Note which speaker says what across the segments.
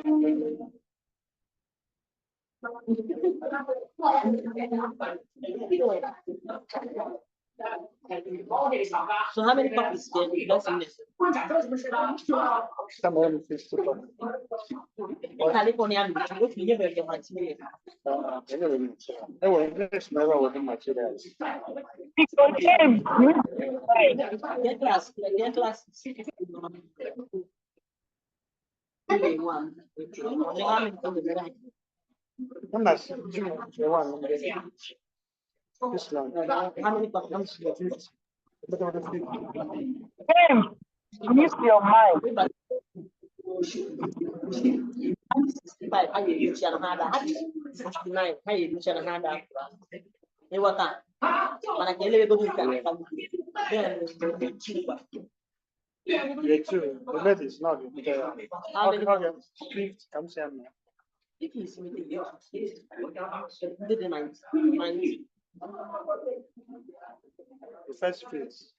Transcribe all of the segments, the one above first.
Speaker 1: So how many copies did you guys in this?
Speaker 2: Somewhere 50 copies.
Speaker 1: California, you never get much million.
Speaker 2: This never was in materials.
Speaker 1: Get class.
Speaker 2: I'm not sure. This one.
Speaker 1: How many copies?
Speaker 3: Use your mind.
Speaker 2: Yeah, too. The bed is not. Fifth comes in. The first phase.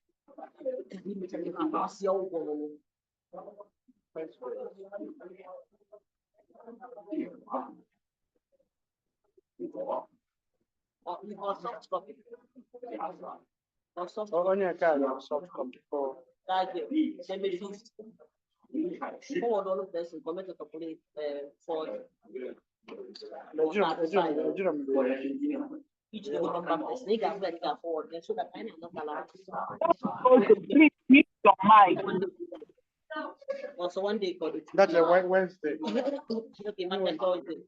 Speaker 2: Only a car soft copy for.
Speaker 3: Please mute your mic.
Speaker 1: Also, one day called it.
Speaker 2: That's a Wednesday.
Speaker 1: Okay, Monday, Thursday.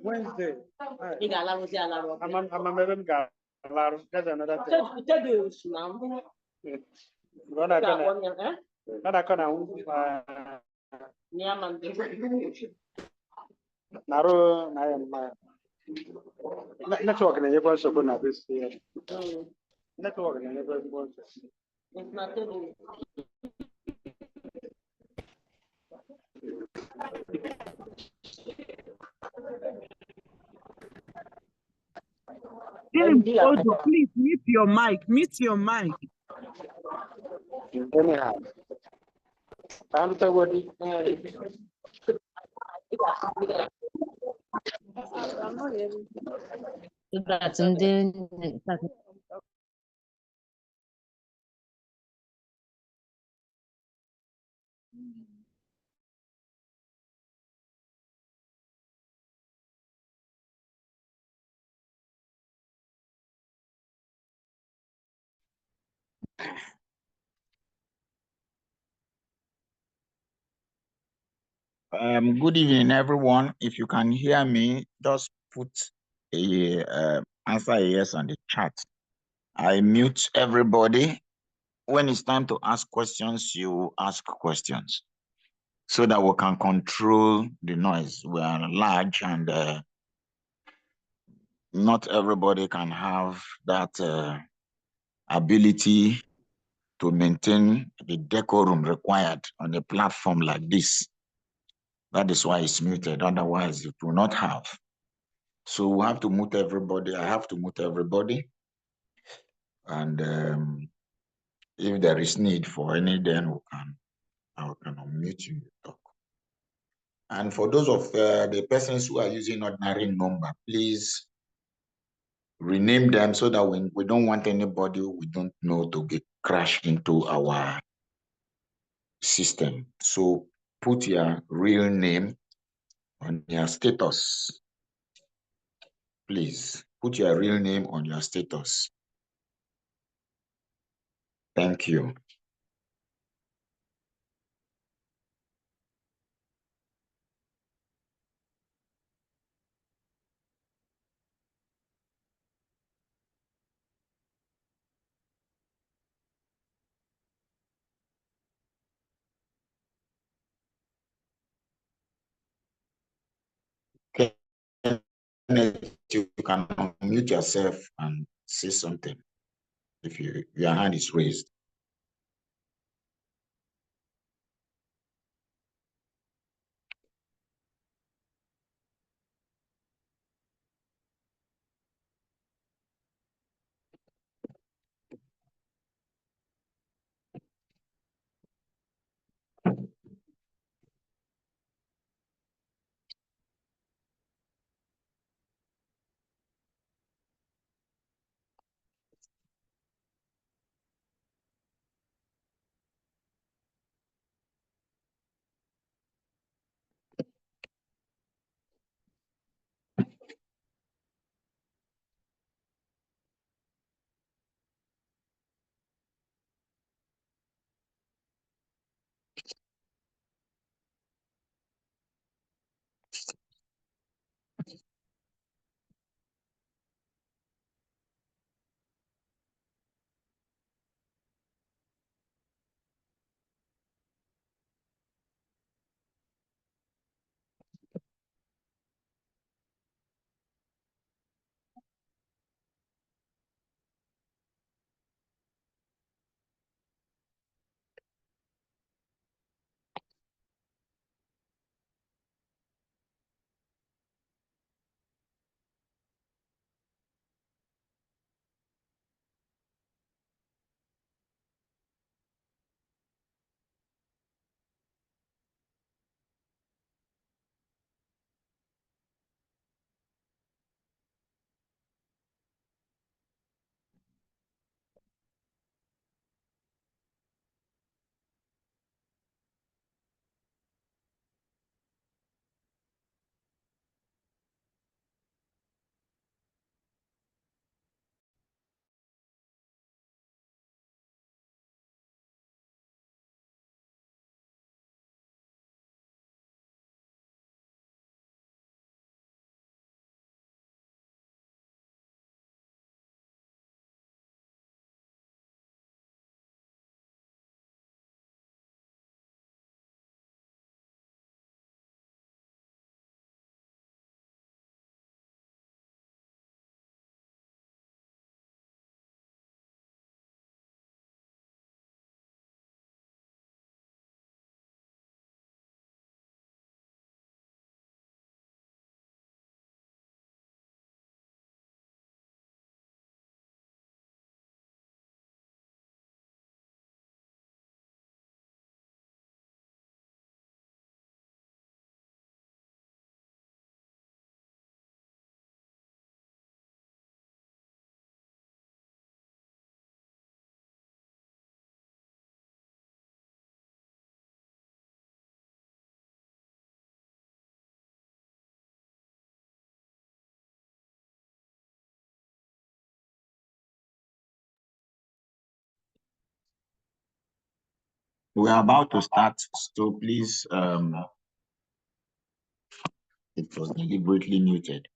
Speaker 2: Wednesday.
Speaker 1: I'm
Speaker 2: I'm a member guy. That's another thing.
Speaker 1: tell you now.
Speaker 2: Not I can. Naro, I am my network. And everyone's so good at this year. Network and everyone's.
Speaker 1: It's not telling.
Speaker 3: Please mute your mic. Mute your mic.
Speaker 2: Anyhow, I'm the word.
Speaker 4: That's in the
Speaker 5: Good evening, everyone. If you can hear me, just put a answer a yes on the chat. I mute everybody. When it's time to ask questions, you ask questions so that we can control the noise. We are large and not everybody can have that ability to maintain the decorum required on a platform like this. That is why it's muted. Otherwise, it will not have. So we have to mute everybody. I have to mute everybody. And if there is need for any, then I can unmute you to talk. And for those of the persons who are using ordinary number, please rename them so that we don't want anybody we don't know to get crashed into our system. So put your real name on your status. Please put your real name on your status. Thank you. Okay. You can unmute yourself and say something if your hand is raised. We are about to start, so please, it was deliberately muted.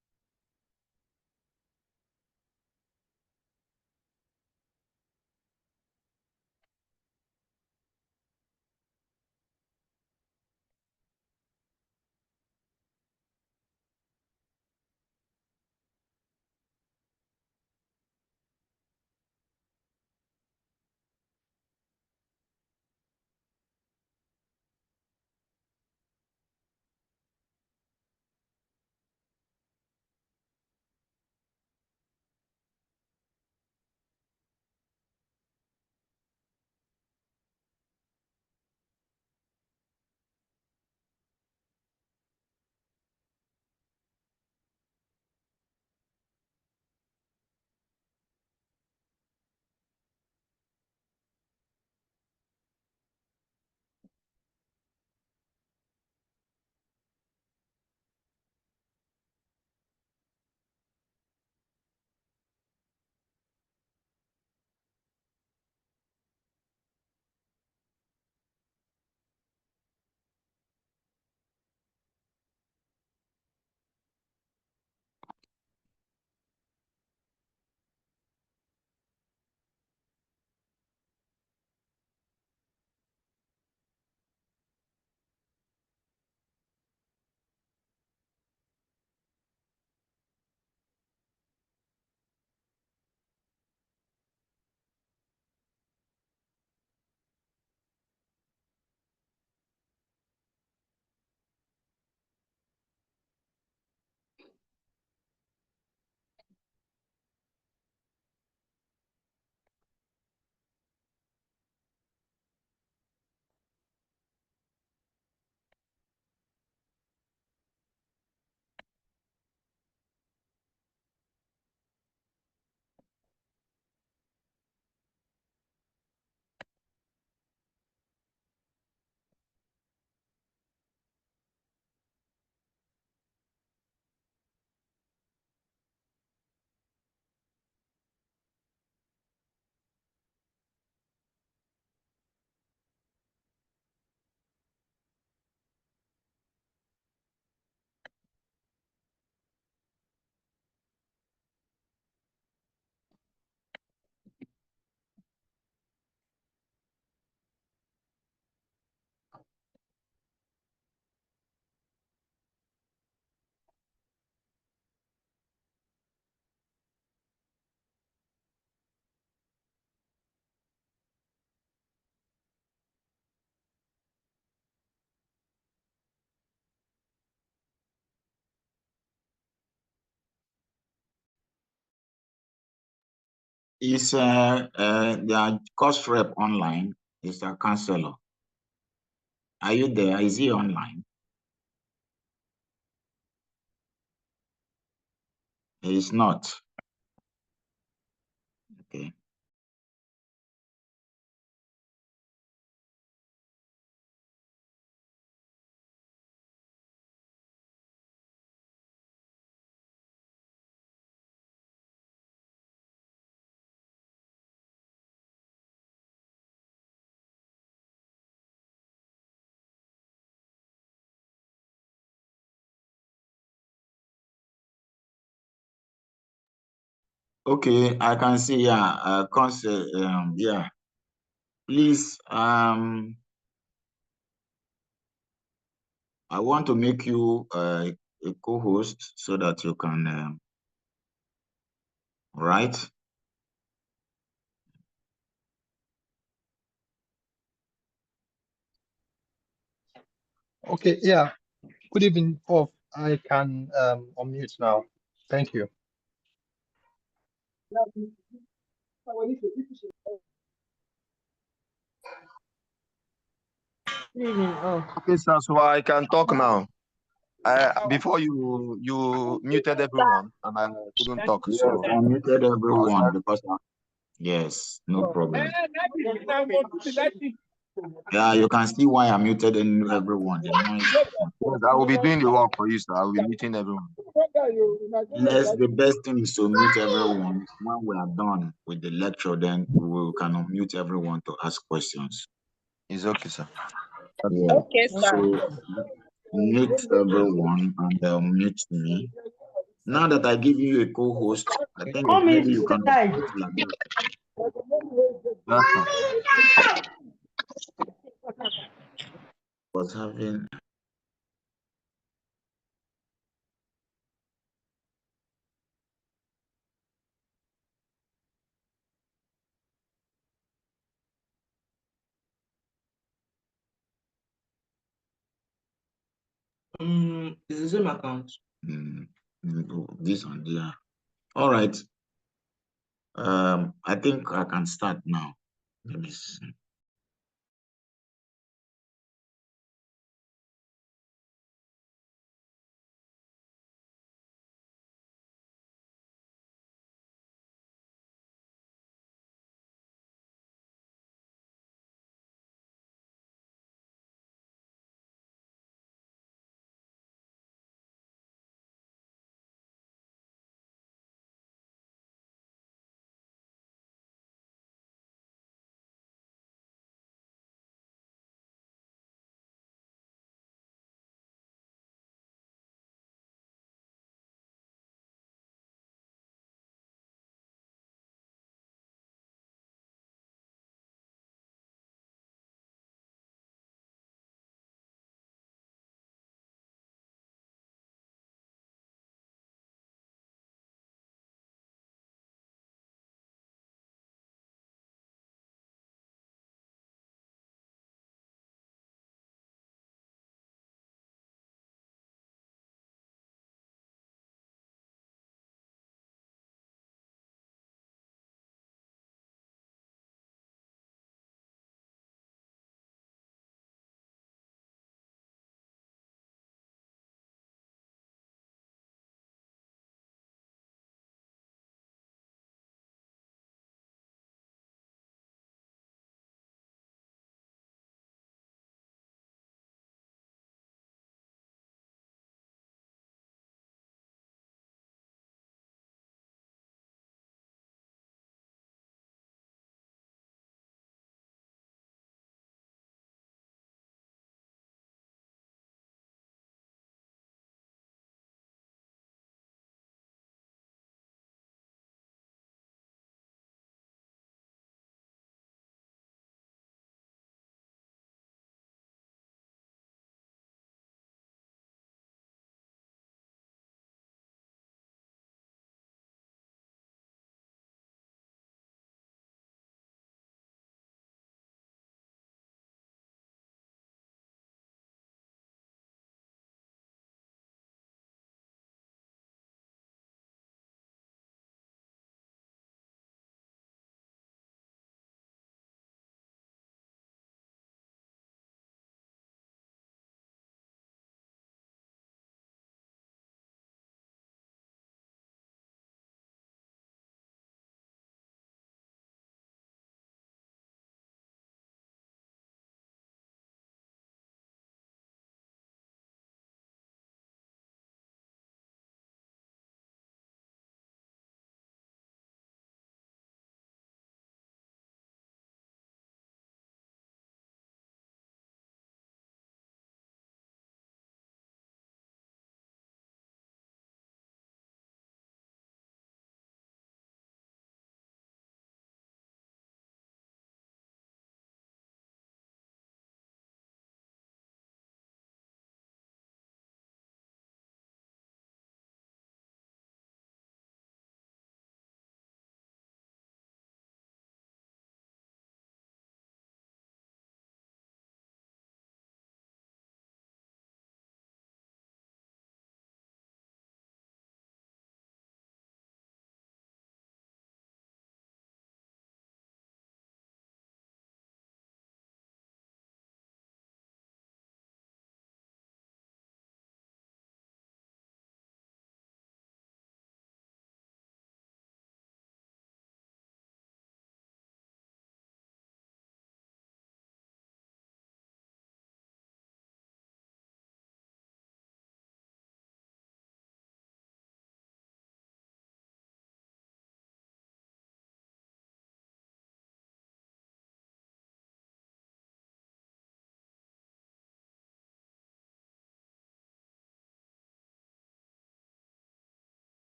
Speaker 5: Is the cost rep online? Is a counselor? Are you there? Is he online? He is not. Okay. Okay, I can see, yeah, yeah. Please, I want to make you a co-host so that you can write.
Speaker 4: Okay, yeah. Good evening, Prof. I can unmute now. Thank you.
Speaker 6: Okay, sir, so I can talk now. Before you muted everyone and I couldn't talk.
Speaker 5: Yes,
Speaker 6: So
Speaker 5: I muted everyone because yes, no problem. Yeah, you can see why I muted everyone. The noise.
Speaker 6: yes, I will be doing the work for you, sir. I will be muting everyone.
Speaker 5: Yes, the best thing is to mute everyone. When we are done with the lecture, then we can unmute everyone to ask questions.
Speaker 6: It's okay, sir.
Speaker 5: Yeah.
Speaker 3: Okay, sir.
Speaker 5: So mute everyone and mute me. Now that I give you a co-host, I think
Speaker 1: Come
Speaker 5: maybe you can
Speaker 1: inside.
Speaker 5: operate like that.
Speaker 6: Yes, sir.
Speaker 5: Was having
Speaker 1: It's the same account.
Speaker 5: this and there. All right. I think I can start now. Let me see.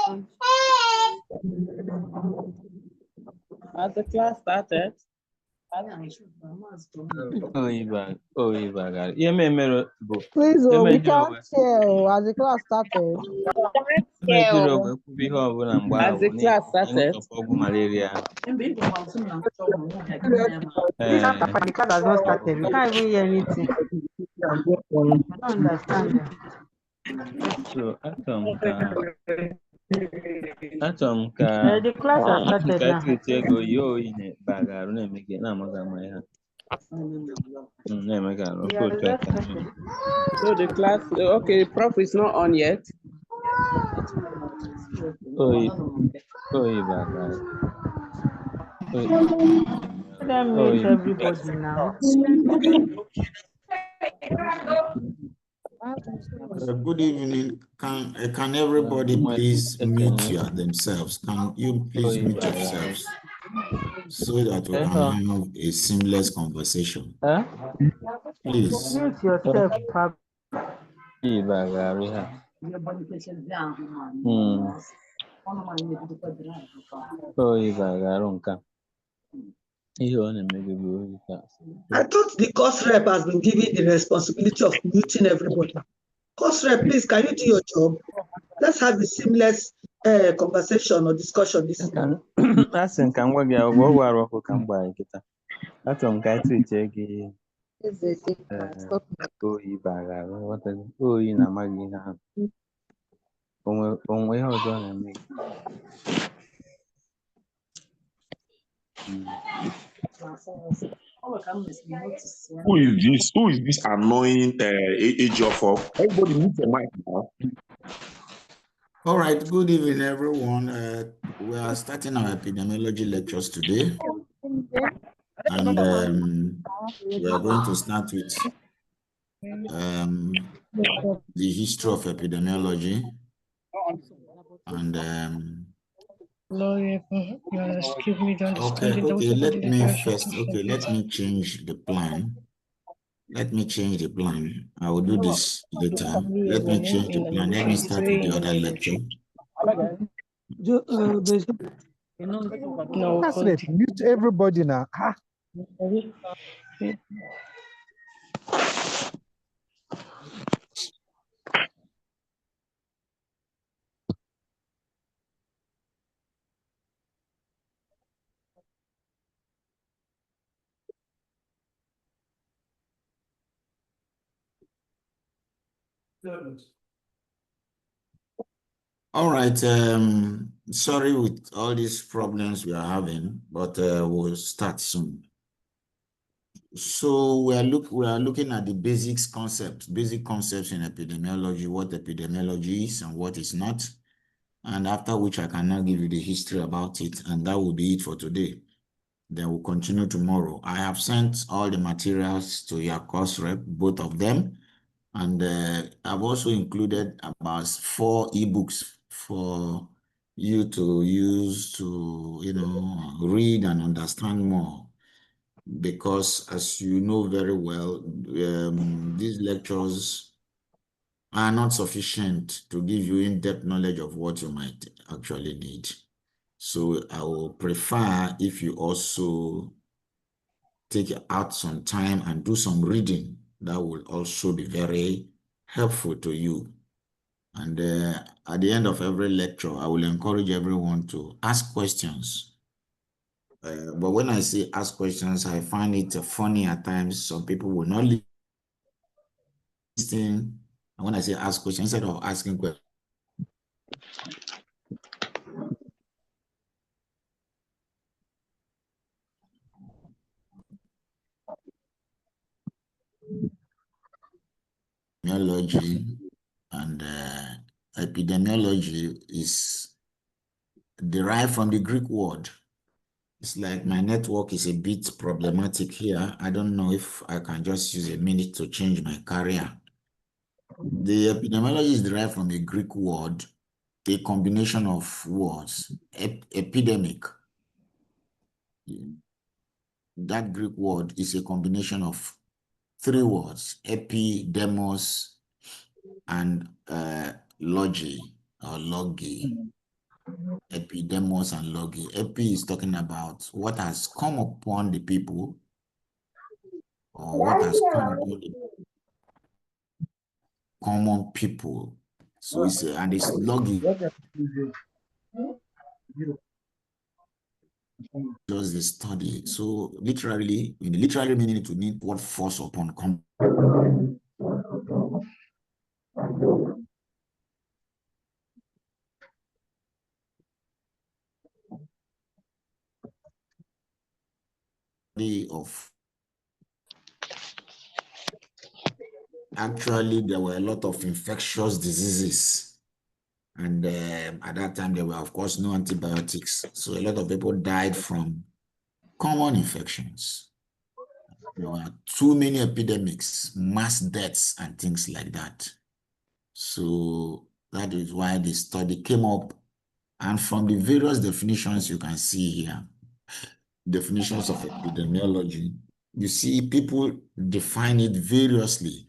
Speaker 7: Has the class started?
Speaker 3: Please, oh, we
Speaker 7: Eme
Speaker 3: can't hear. Oh, has the class started?
Speaker 7: Has the class started?
Speaker 8: This the class has not started. We can't even hear anything. I don't understand them.
Speaker 7: So
Speaker 8: The class has started now.
Speaker 7: So the class, okay, Prof is not on yet.
Speaker 8: Let me meet everybody now.
Speaker 5: Good evening. Can everybody please mute themselves? Can you please mute yourselves so that we can have a seamless conversation? Please.
Speaker 8: Mute yourself, Pab.
Speaker 1: I thought the course rep has been given the responsibility of muting everybody. Course rep, please, can you do your job? Let's have a seamless conversation or discussion this evening.
Speaker 9: Who is this? Who is this annoying Ejiofor? Everybody mute your mic now.
Speaker 5: All right, good evening, everyone. We are starting our epidemiology lectures today. And we are going to start with the history of epidemiology. And let me change the plan. Let me change the plan. I will do this later. Let me change the plan. Let me start with the other lecture.
Speaker 4: No, mute everybody now.
Speaker 5: All right. Sorry with all these problems we are having, but we'll start soon. So we are looking at the basic concepts in epidemiology, what epidemiology is and what is not. And after which I can now give you the history about it, and that will be it for today. Then we'll continue tomorrow. I have sent all the materials to your course rep, both of them. And I've also included about 4 ebooks for you to use to, read and understand more. Because as you know very well, these lectures are not sufficient to give you in-depth knowledge of what you might actually need. So I will prefer if you also take out some time and do some reading. That will also be very helpful to you. And at the end of every lecture, I will encourage everyone to ask questions. But when I say ask questions, I find it funny at times. Some people will not listen. And when I say ask questions, instead of asking questions, epidemiology and epidemiology is derived from the Greek word. It's like my network is a bit problematic here. I don't know if I can just use a minute to change my career. The epidemiology is derived from a Greek word, a combination of words, epidemic. That Greek word is a combination of 3 words, epidemos and logi or logi. epidemos and logi. Epi is talking about what has come upon the people, or what has come upon the common people. So it's and it's logi just the study. So literally, in the literary meaning, to mean what force upon common of. Actually, there were a lot of infectious diseases, and at that time there were, of course, no antibiotics. So a lot of people died from common infections. There were too many epidemics, mass deaths, and things like that. So that is why the study came up. And from the various definitions you can see here, definitions of epidemiology, you see people define it variously,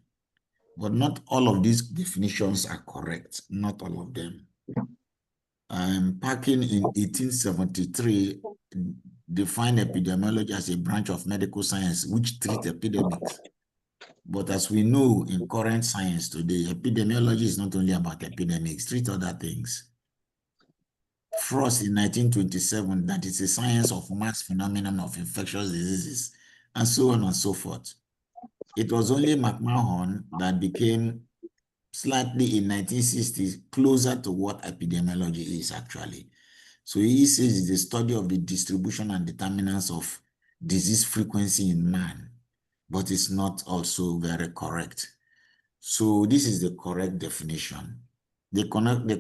Speaker 5: but not all of these definitions are correct, not all of them. Parkin in 1873 defined epidemiology as a branch of medical science which treats epidemics. But as we know in current science today, epidemiology is not only about epidemics, treat other things. Frost in 1927, that is a science of mass phenomenon of infectious diseases, and so on and so forth. It was only McMahon that became slightly in 1960s closer to what epidemiology is actually. So he says it's the study of the distribution and determinants of disease frequency in man, but it's not also very correct. So this is the correct definition. The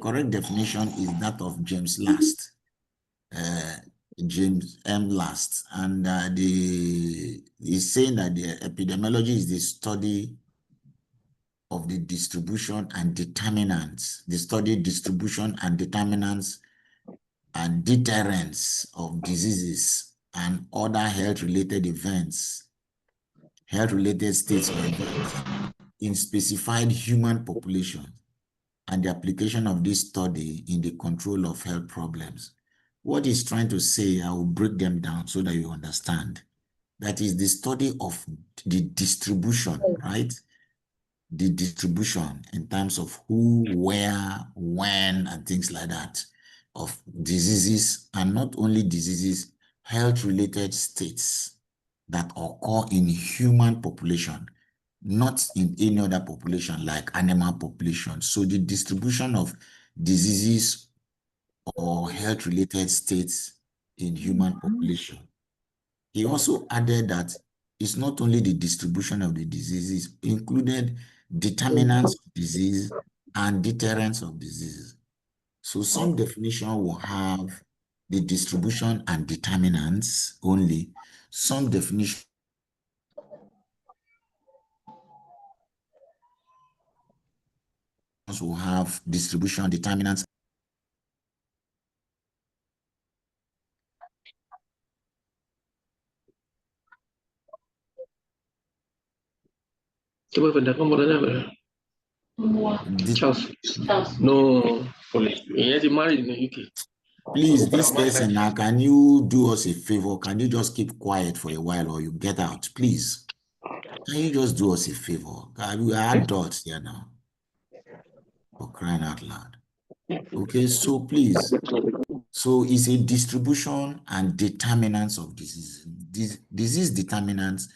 Speaker 5: correct definition is that of James Last, James M. Last, and he's saying that the epidemiology is the study of the distribution and determinants, the study, distribution and determinants and deterrence of diseases and other health-related events, health-related states or events in specified human population, and the application of this study in the control of health problems. What he's trying to say, I will break them down so that you understand. That is the study of the distribution, right? The distribution in terms of who, where, when, and things like that, of diseases, and not only diseases, health-related states that occur in human population, not in any other population like animal population. So the distribution of diseases or health-related states in human population. He also added that it's not only the distribution of the diseases, included determinants of disease and deterrence of disease. So some definition will have the distribution and determinants only. Some definition will have distribution, determinants.
Speaker 10: Charles. No, police. He is married in the UK.
Speaker 5: Please, this person now, can you do us a favor? Can you just keep quiet for a while or you get out, please? Can you just do us a favor? We are adults here now. For crying out loud. Okay, so please. So it's a distribution and determinants of disease. Disease determinants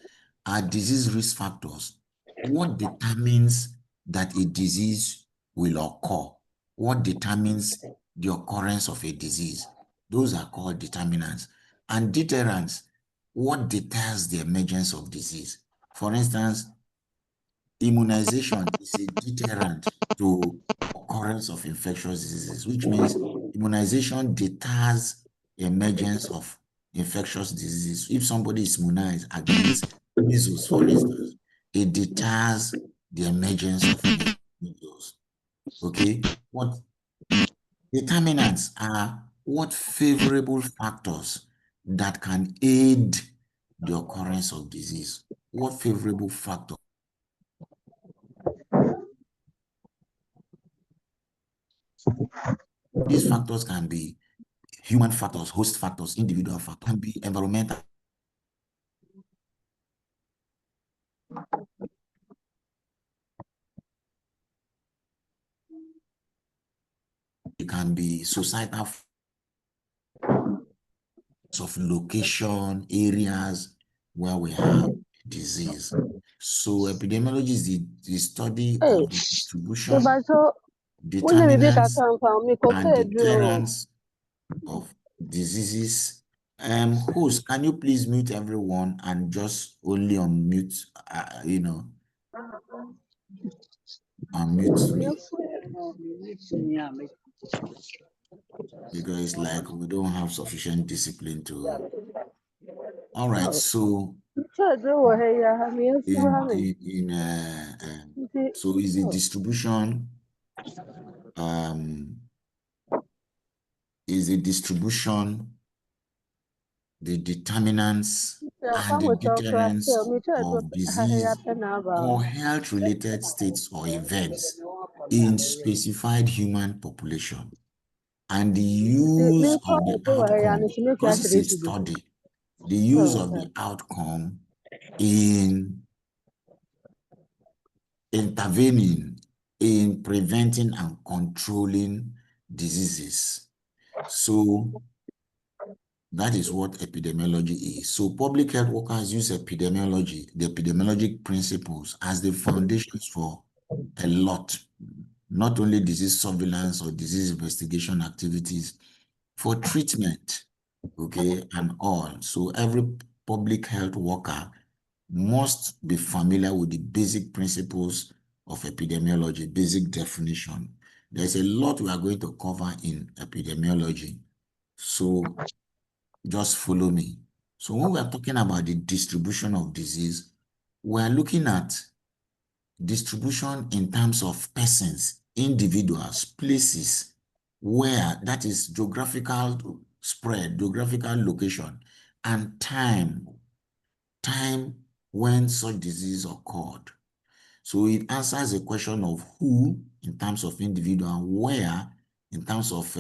Speaker 5: are disease risk factors. What determines that a disease will occur? What determines the occurrence of a disease? Those are called determinants. And deterrents, what deters the emergence of disease? For instance, immunization is a deterrent to occurrence of infectious diseases, which means immunization deters the emergence of infectious diseases. If somebody is immunized against measles, for instance, it deters the emergence of measles. Okay? What determinants are what favorable factors that can aid the occurrence of disease. What favorable factor? These factors can be human factors, host factors, individual factors, can be environmental. It can be societal of location, areas where we have disease. So epidemiology is the study of the distribution, determinants, and deterrence of diseases. Host, can you please mute everyone and just only unmute, unmute me? Because it's like we don't have sufficient discipline to. All right, so so is the distribution the determinants and the deterrence of disease or health-related states or events in specified human population, and the use of the outcome, because it's a study, the use of the outcome in intervening in preventing and controlling diseases. So that is what epidemiology is. So public health workers use epidemiology, the epidemiologic principles, as the foundations for a lot, not only disease surveillance or disease investigation activities, for treatment, okay, and all. So every public health worker must be familiar with the basic principles of epidemiology, basic definition. There's a lot we are going to cover in epidemiology. So just follow me. So when we are talking about the distribution of disease, we are looking at distribution in terms of persons, individuals, places, where that is geographical spread, geographical location, and time when such disease occurred. So it answers the question of who in terms of individual, where in terms of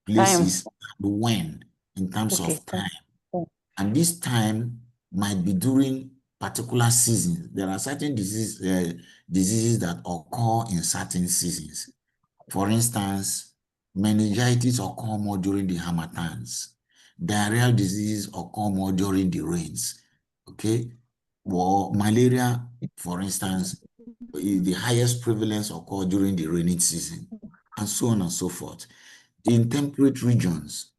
Speaker 5: places, and when in terms of time. And this time might be during particular seasons. There are certain diseases that occur in certain seasons. For instance, meningitis occur more during the harmattans. Diarrheal disease occur more during the rains. Okay? Or malaria, for instance, the highest prevalence occur during the rainy season, and so on and so forth. In temperate regions,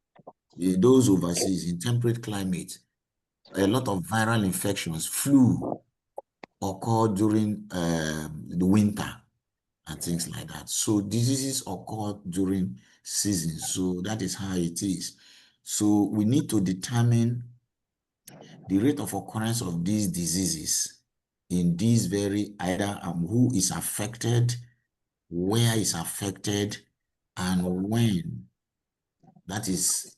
Speaker 5: those overseas, in temperate climate, a lot of viral infections, flu, occur during the winter and things like that. So diseases occur during seasons. So that is how it is. So we need to determine the rate of occurrence of these diseases in these very either who is affected, where is affected, and when. That is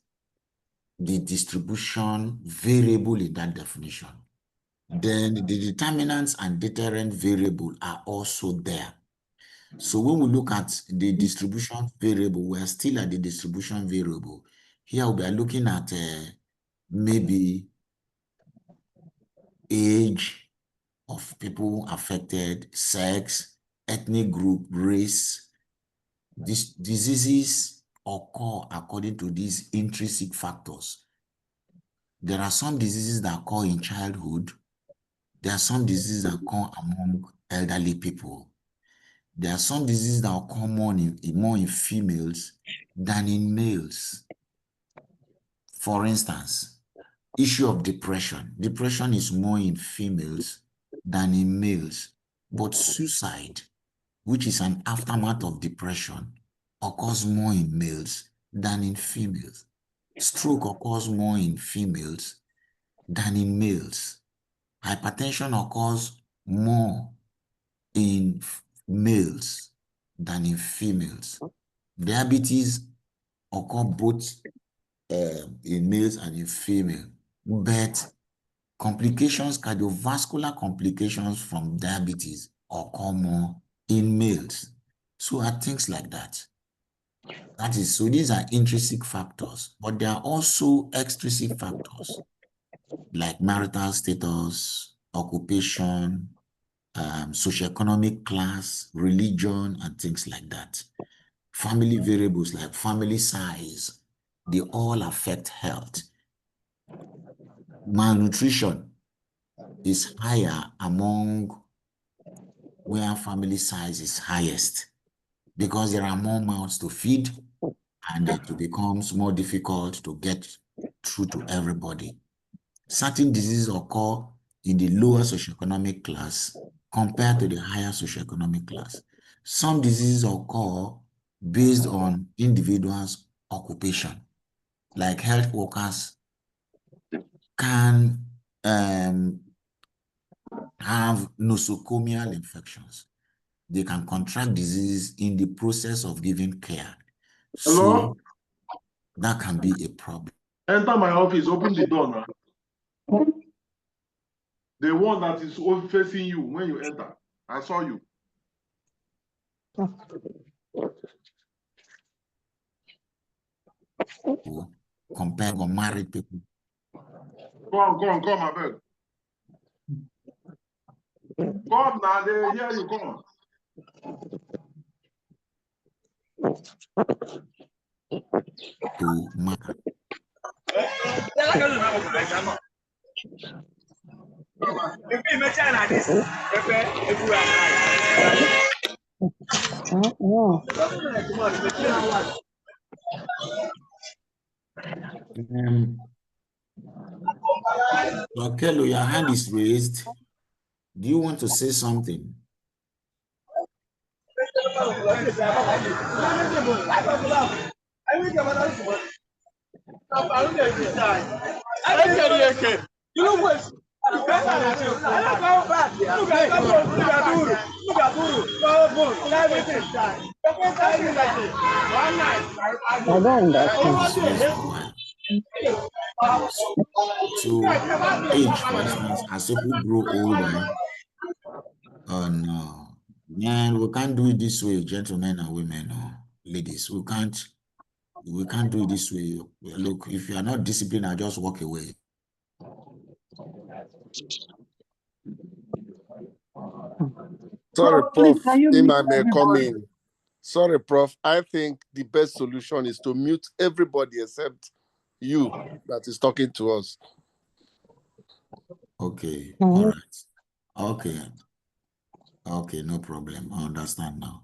Speaker 5: the distribution variable in that definition. Then the determinants and deterrent variable are also there. So when we look at the distribution variable, we're still at the distribution variable. Here we are looking at maybe age of people affected, sex, ethnic group, race. These diseases occur according to these intrinsic factors. There are some diseases that occur in childhood. There are some diseases that occur among elderly people. There are some diseases that occur more in females than in males. For instance, issue of depression. Depression is more in females than in males, but suicide, which is an aftermath of depression, occurs more in males than in females. Stroke occurs more in females than in males. Hypertension occurs more in males than in females. Diabetes occur both in males and in female, but complications, cardiovascular complications from diabetes occur more in males. So are things like that. That is, so these are intrinsic factors, but there are also extrinsic factors like marital status, occupation, socioeconomic class, religion, and things like that. Family variables like family size, they all affect health. Malnutrition is higher among where family size is highest because there are more mouths to feed and it becomes more difficult to get through to everybody. Certain diseases occur in the lower socioeconomic class compared to the higher socioeconomic class. Some diseases occur based on individuals' occupation, like health workers can have nosocomial infections. They can contract disease in the process of giving care.
Speaker 11: Hello?
Speaker 5: So that can be a problem.
Speaker 11: Enter my office, open the door now. The one that is facing you when you enter. I saw you.
Speaker 5: Compare with married people.
Speaker 11: Come, I beg. Come now, they hear you, come.
Speaker 5: To matter. Kello, your hand is raised. Do you want to say something?
Speaker 8: I don't understand.
Speaker 5: So age, for instance, as people grow older, no, man, we can't do it this way, gentlemen and women, or ladies. We can't do it this way. Look, if you are not disciplined, I'll just walk away.
Speaker 12: Sorry, Prof, if I may come in. Sorry, Prof. I think the best solution is to mute everybody except you that is talking to us.
Speaker 5: Okay, all right. Okay. Okay, no problem. I understand now.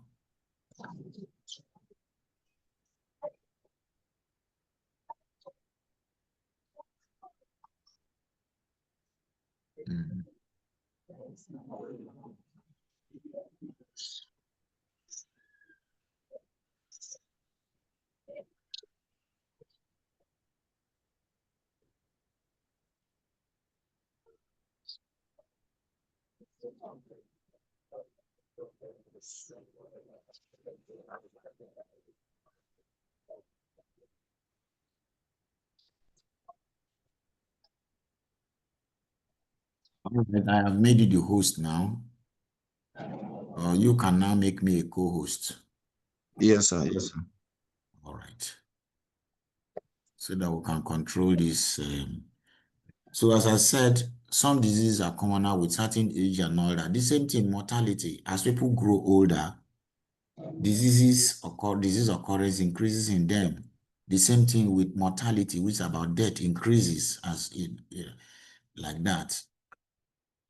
Speaker 5: I have made you the host now. You can now make me a co-host.
Speaker 9: Yes, sir. Yes, sir.
Speaker 5: All right. So that we can control this. So as I said, some diseases are commoner with certain age and all that. The same thing, mortality. As people grow older, disease occurrence increases in them. The same thing with mortality, which is about death, increases as like that.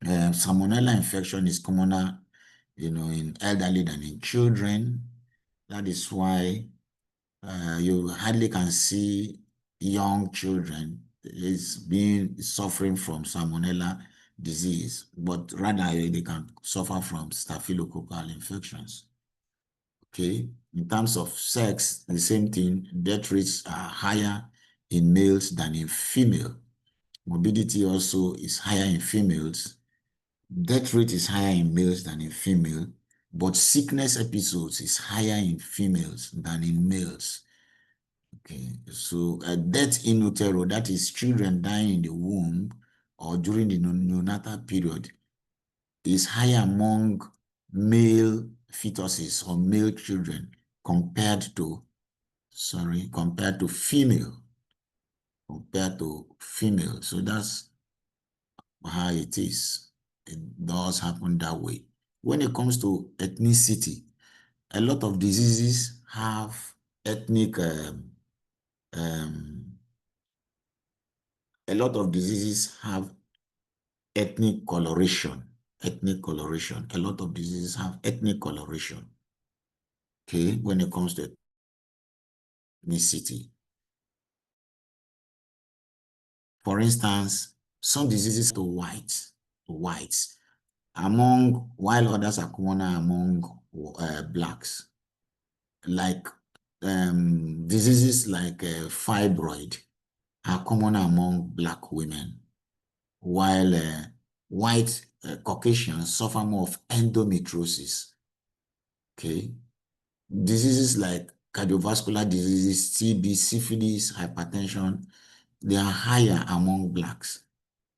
Speaker 5: Salmonella infection is commoner, in elderly than in children. That is why you hardly can see young children suffering from salmonella disease, but rather they can suffer from staphylococcal infections. Okay, in terms of sex, the same thing, death rates are higher in males than in female. Morbidity also is higher in females. Death rate is higher in males than in female, but sickness episodes is higher in females than in males. Okay, so death in utero, that is children dying in the womb or during the neonatal period, is higher among male fetuses or male children compared to sorry, compared to female. Compared to female. So that's how it is. It does happen that way. When it comes to ethnicity, a lot of diseases have ethnic a lot of diseases have ethnic coloration. Ethnic coloration. A lot of diseases have ethnic coloration. Okay, when it comes to ethnicity. For instance, some diseases to whites, while others are commoner among blacks. Like diseases like fibroid are common among black women, while white Caucasians suffer more of endometriosis. Okay, diseases like cardiovascular diseases, TB, syphilis, hypertension, they are higher among blacks.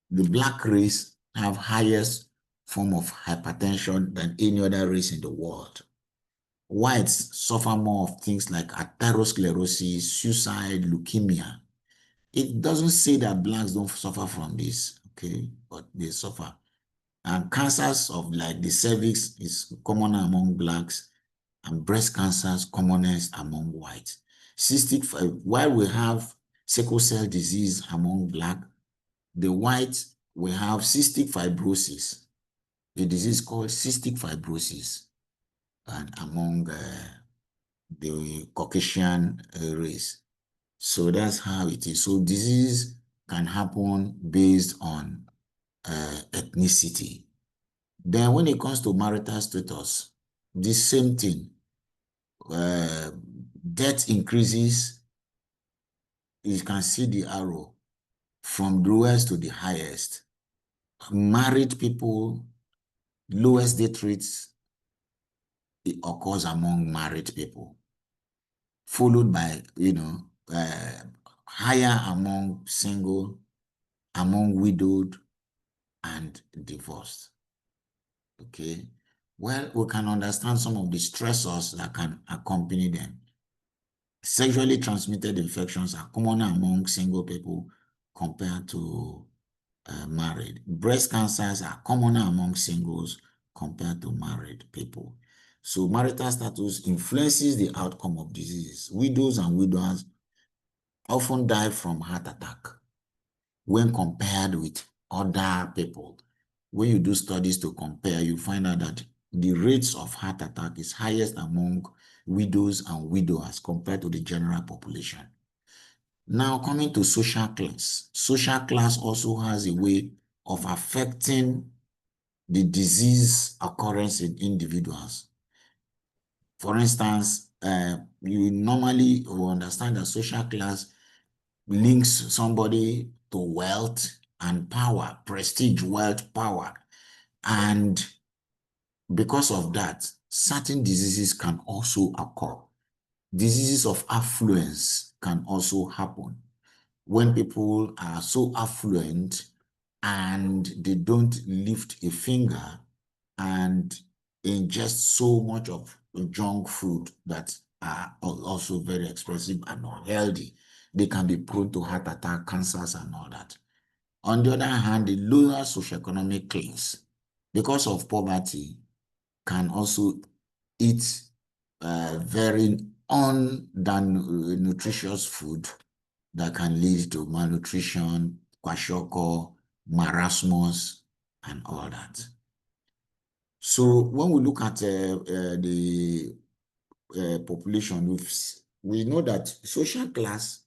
Speaker 5: The black race have highest form of hypertension than any other race in the world. Whites suffer more of things like atherosclerosis, suicide, leukemia. It doesn't say that blacks don't suffer from this, okay, but they suffer. And cancers of like the cervix is common among blacks, and breast cancer is commonest among whites. While we have sickle cell disease among black, the whites will have cystic fibrosis, a disease called cystic fibrosis, and among the Caucasian race. So that's how it is. So disease can happen based on ethnicity. Then when it comes to marital status, the same thing. Death increases. You can see the arrow from the lowest to the highest. Married people, lowest death rates, it occurs among married people, followed by, higher among single, among widowed, and divorced. Okay. Well, we can understand some of the stressors that can accompany them. Sexually transmitted infections are common among single people compared to married. Breast cancers are common among singles compared to married people. So marital status influences the outcome of diseases. Widows and widowers often die from heart attack when compared with other people. When you do studies to compare, you find out that the rates of heart attack is highest among widows and widowers compared to the general population. Now, coming to social class. Social class also has a way of affecting the disease occurrence in individuals. For instance, you normally will understand that social class links somebody to wealth and power, prestige, wealth, power. And because of that, certain diseases can also occur. Diseases of affluence can also happen when people are so affluent and they don't lift a finger and ingest so much of junk food that are also very expensive and unhealthy. They can be prone to heart attack, cancers, and all that. On the other hand, the lower socioeconomic class, because of poverty, can also eat very nutritious food that can lead to malnutrition, kwashiorkor, marasmus, and all that. So when we look at the population, we know that social class,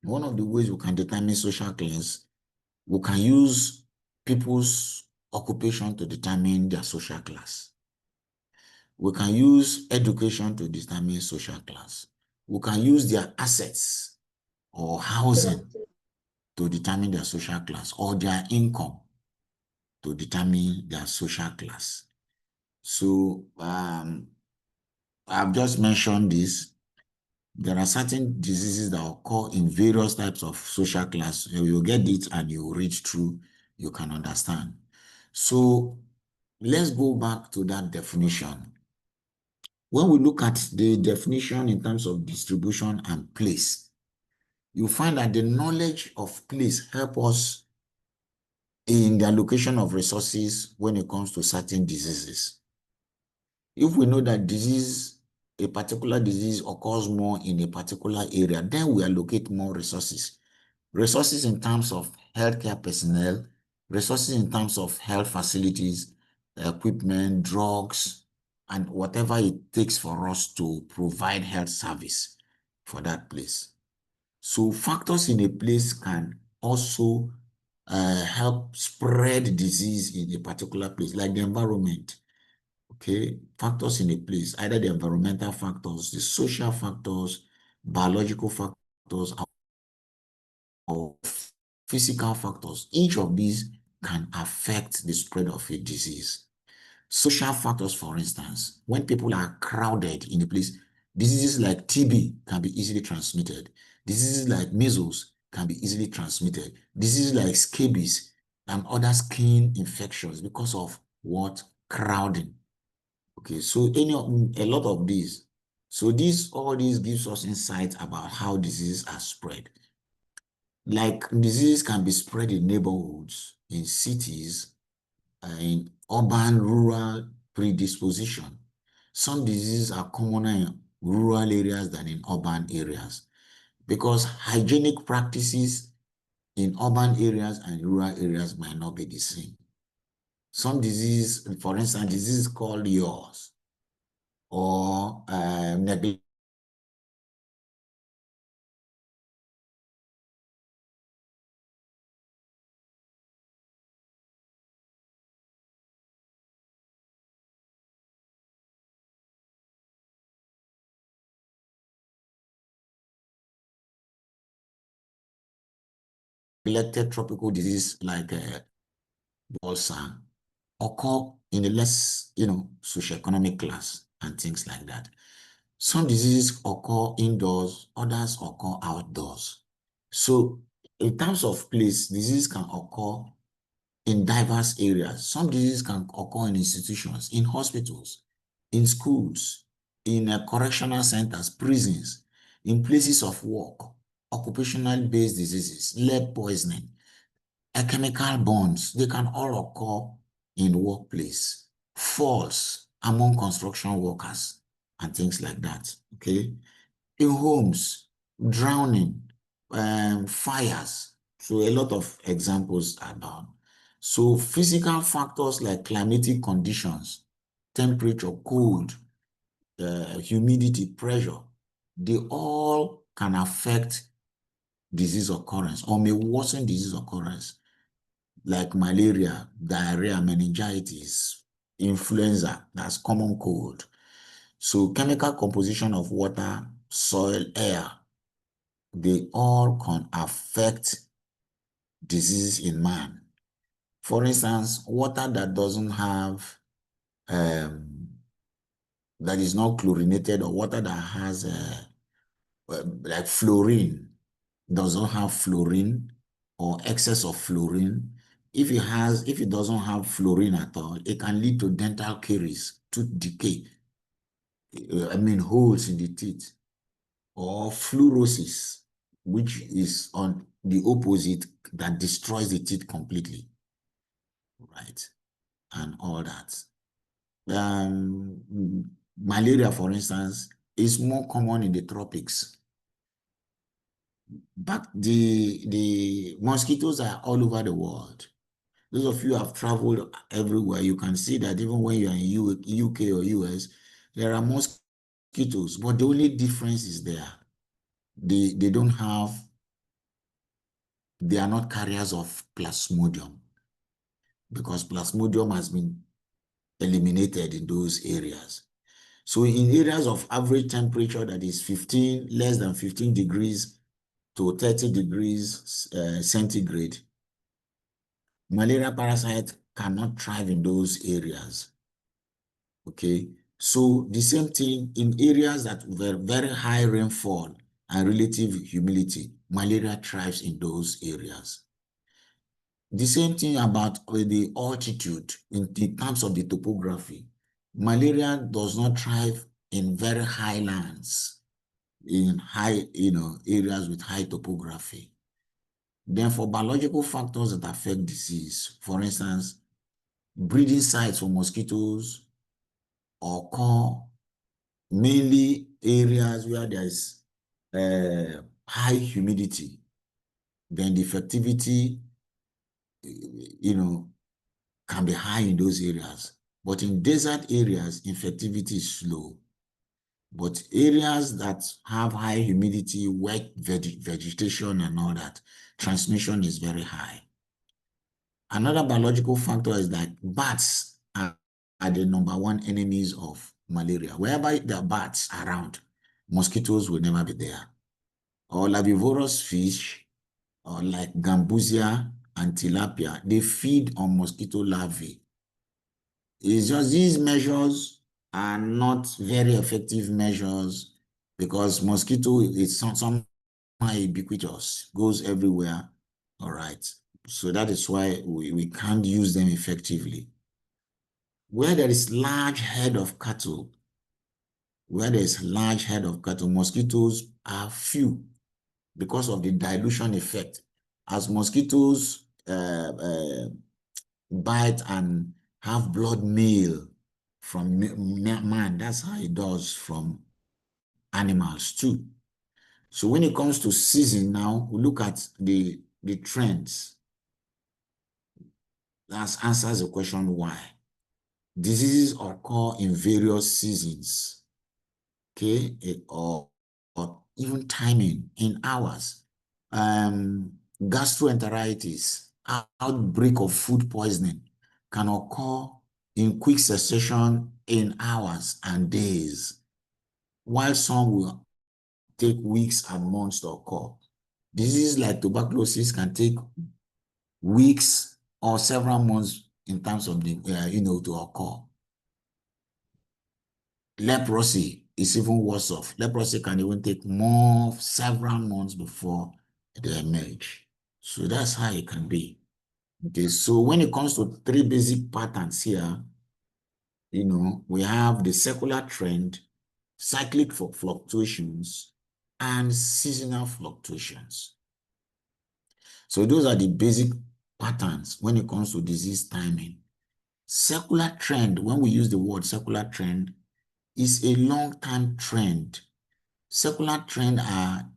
Speaker 5: one of the ways we can determine social class, we can use people's occupation to determine their social class. We can use education to determine social class. We can use their assets or housing to determine their social class, or their income to determine their social class. So I've just mentioned this. There are certain diseases that occur in various types of social class. You get it and you read through, you can understand. So let's go back to that definition. When we look at the definition in terms of distribution and place, you find that the knowledge of place help us in the allocation of resources when it comes to certain diseases. If we know that a particular disease occurs more in a particular area, then we allocate more resources. Resources in terms of healthcare personnel, resources in terms of health facilities, equipment, drugs, and whatever it takes for us to provide health service for that place. So factors in a place can also help spread disease in a particular place, like the environment. Okay, factors in a place, either the environmental factors, the social factors, biological factors, or physical factors. Each of these can affect the spread of a disease. Social factors, for instance, when people are crowded in a place, diseases like TB can be easily transmitted. Diseases like measles can be easily transmitted. Diseases like scabies and other skin infections because of what? Crowding. Okay, so a lot of these. So all these gives us insight about how diseases are spread. Like diseases can be spread in neighborhoods, in cities, in urban, rural predisposition. Some diseases are commoner in rural areas than in urban areas because hygienic practices in urban areas and rural areas might not be the same. Some diseases, for instance, diseases called yaws or neglected tropical disease like ulcer occur in a less, socioeconomic class and things like that. Some diseases occur indoors, others occur outdoors. So in terms of place, disease can occur in diverse areas. Some diseases can occur in institutions, in hospitals, in schools, in correctional centers, prisons, in places of work, occupational-based diseases, lead poisoning, chemical burns. They can all occur in the workplace, falls among construction workers, and things like that, okay? In homes, drowning, fires. So a lot of examples are done. So physical factors like climatic conditions, temperature, cold, humidity, pressure, they all can affect disease occurrence or may worsen disease occurrence, like malaria, diarrhea, meningitis, influenza, that's common cold. So chemical composition of water, soil, air, they all can affect disease in man. For instance, water that doesn't have, that is not chlorinated, or water that has like fluorine, doesn't have fluorine or excess of fluorine. If it doesn't have fluorine at all, it can lead to dental caries, tooth decay, holes in the teeth, or fluorosis, which is on the opposite, that destroys the teeth completely, right? And all that. Malaria, for instance, is more common in the tropics. But the mosquitoes are all over the world. Those of you who have traveled everywhere, you can see that even when you're in UK or US, there are mosquitoes, but the only difference is they are not carriers of Plasmodium, because Plasmodium has been eliminated in those areas. So in areas of average temperature that is less than 15 degrees to 30 degrees centigrade, malaria parasite cannot thrive in those areas. Okay, so the same thing in areas that were very high rainfall and relative humidity, malaria thrives in those areas. The same thing about the altitude in terms of the topography. Malaria does not thrive in very high lands, in high, areas with high topography. Then for biological factors that affect disease, for instance, breeding sites for mosquitoes occur mainly areas where there is high humidity. Then the effectivity, can be high in those areas. But in desert areas, effectivity is low. But areas that have high humidity, wet vegetation and all that, transmission is very high. Another biological factor is that bats are the #1 enemies of malaria. Wherever there are bats around, mosquitoes will never be there. Or larvivorous fish, or like gambusia and tilapia, they feed on mosquito larvae. It's just these measures are not very effective measures because mosquito is somehow ubiquitous, goes everywhere. All right. So that is why we can't use them effectively. Where there is large herd of cattle, mosquitoes are few because of the dilution effect. As mosquitoes bite and have blood meal from man, that's how it does from animals too. So when it comes to season now, we look at the trends. That answers the question why. Diseases occur in various seasons, okay, or even timing in hours. Gastroenteritis, outbreak of food poisoning can occur in quick succession in hours and days, while some will take weeks and months to occur. Diseases like tuberculosis can take weeks or several months in terms of the, to occur. Leprosy is even worse off. Leprosy can even take several months before they emerge. So that's how it can be. Okay, so when it comes to 3 basic patterns here, we have the secular trend, cyclic fluctuations, and seasonal fluctuations. So those are the basic patterns when it comes to disease timing. Secular trend, when we use the word secular trend, is a long-term trend. Secular trend are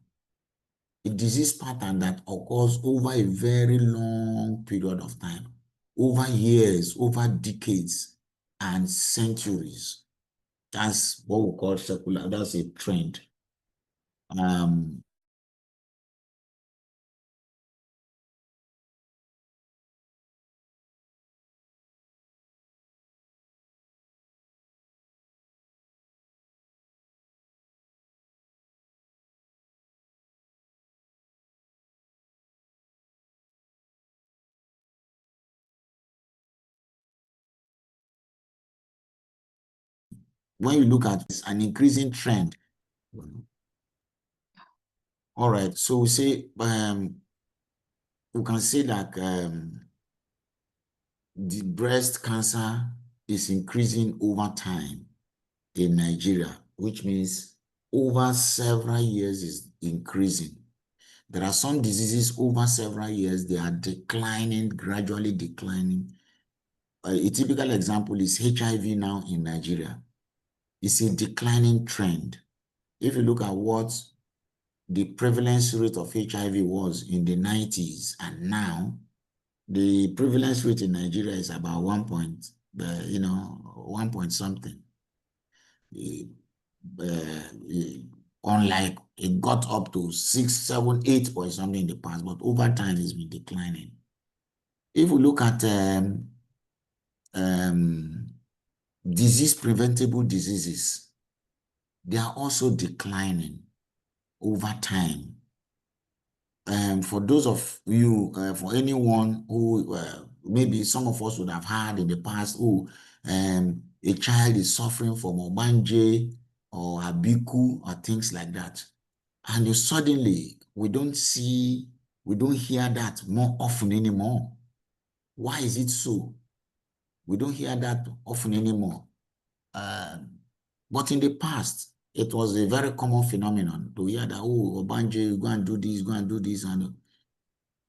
Speaker 5: a disease pattern that occurs over a very long period of time, over years, over decades, and centuries. That's what we call secular, that's a trend. When you look at this, an increasing trend. All right, so we say, we can say that the breast cancer is increasing over time in Nigeria, which means over several years is increasing. There are some diseases over several years, they are declining, gradually declining. A typical example is HIV now in Nigeria. It's a declining trend. If you look at what the prevalence rate of HIV was in the 90s and now, the prevalence rate in Nigeria is about 1 point something. Unlike it got up to 6, 7, 8 point something in the past, but over time it's been declining. If we look at disease preventable diseases, they are also declining over time. For those of you, for anyone who maybe some of us would have heard in the past, a child is suffering from Obanje or Abiku or things like that. And suddenly we don't hear that more often anymore. Why is it so? We don't hear that often anymore. But in the past, it was a very common phenomenon to hear that, oh, Obanje, go and do this, go and do this. And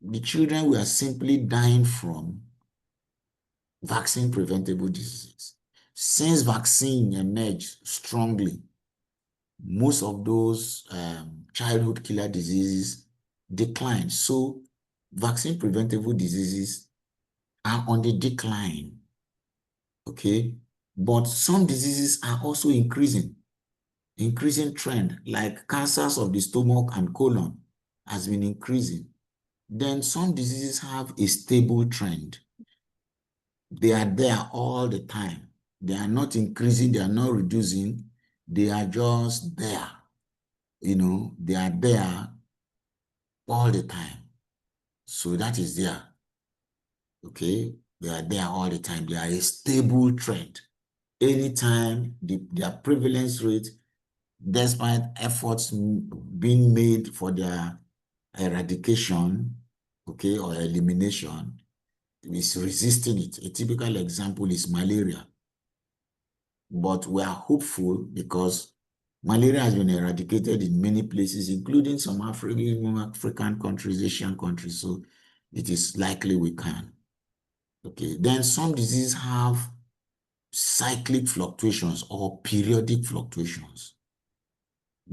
Speaker 5: the children were simply dying from vaccine preventable diseases. Since vaccine emerged strongly, most of those childhood killer diseases declined. So vaccine preventable diseases are on the decline, okay? But some diseases are also increasing trend, like cancers of the stomach and colon has been increasing. Then some diseases have a stable trend. They are there all the time. They are not increasing, they are not reducing, they are just there. You know, they are there all the time. So that is there. Okay, they are there all the time. They are a stable trend. Anytime their prevalence rate, despite efforts being made for their eradication, okay, or elimination, is resisting it. A typical example is malaria. But we are hopeful because malaria has been eradicated in many places, including some African countries, Asian countries. So it is likely we can. Okay, then some diseases have cyclic fluctuations or periodic fluctuations.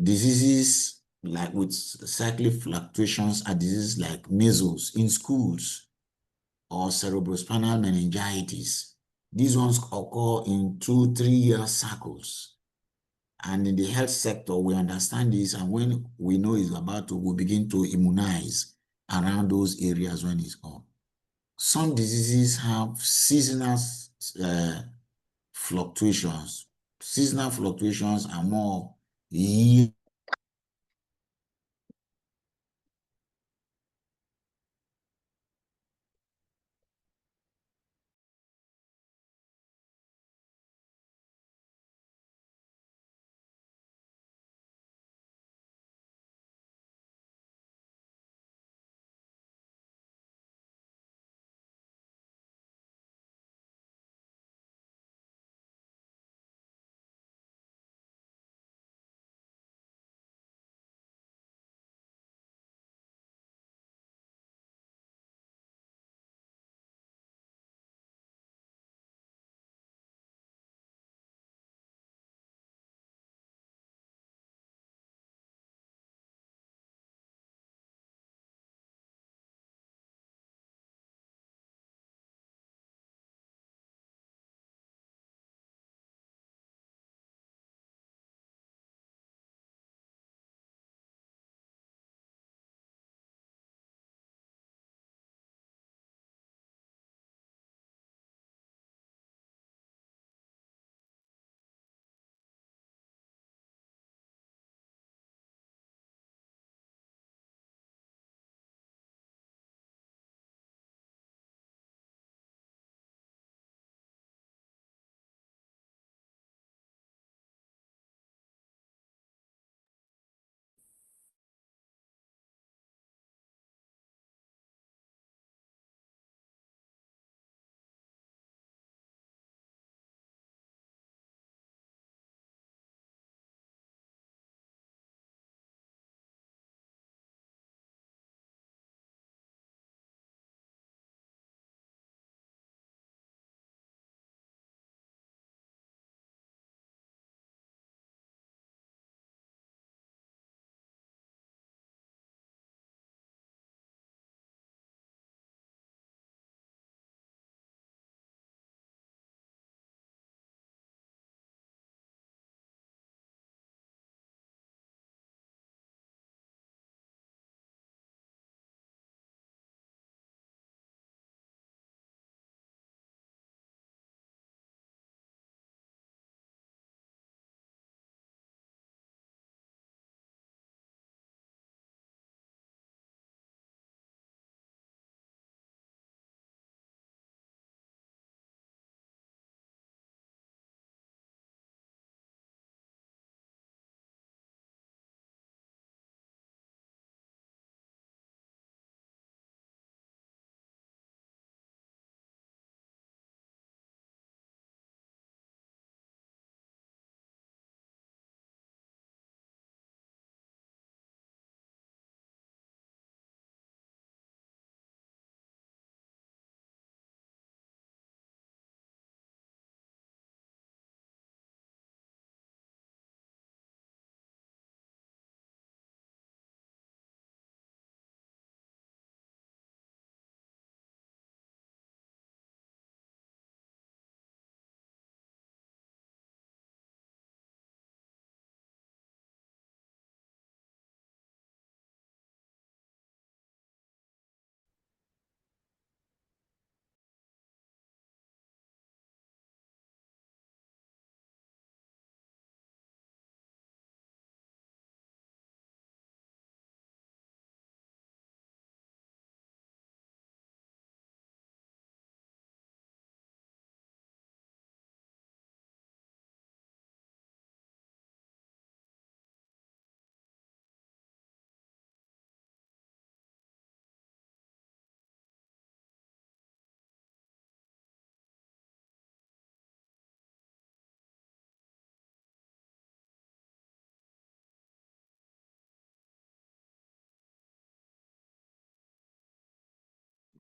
Speaker 5: Diseases like with cyclic fluctuations are diseases like measles in schools or cerebrospinal meningitis. These ones occur in 2-3 year cycles. And in the health sector, we understand this, and when we know it's about to, we begin to immunize around those areas when it's on. Some diseases have seasonal fluctuations. Seasonal fluctuations are more year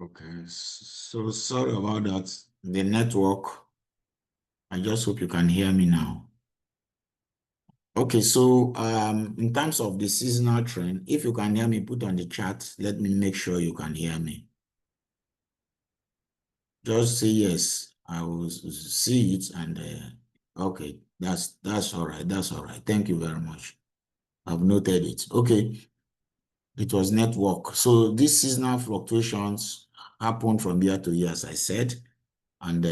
Speaker 5: Okay, so sorry about that. The network. I just hope you can hear me now. Okay, so in terms of the seasonal trend, if you can hear me, put on the chat. Let me make sure you can hear me. Just say yes. I will see it, and okay, that's all right. That's all right. Thank you very much. I've noted it. Okay, it was network. So these seasonal fluctuations happen from year to year, as I said, and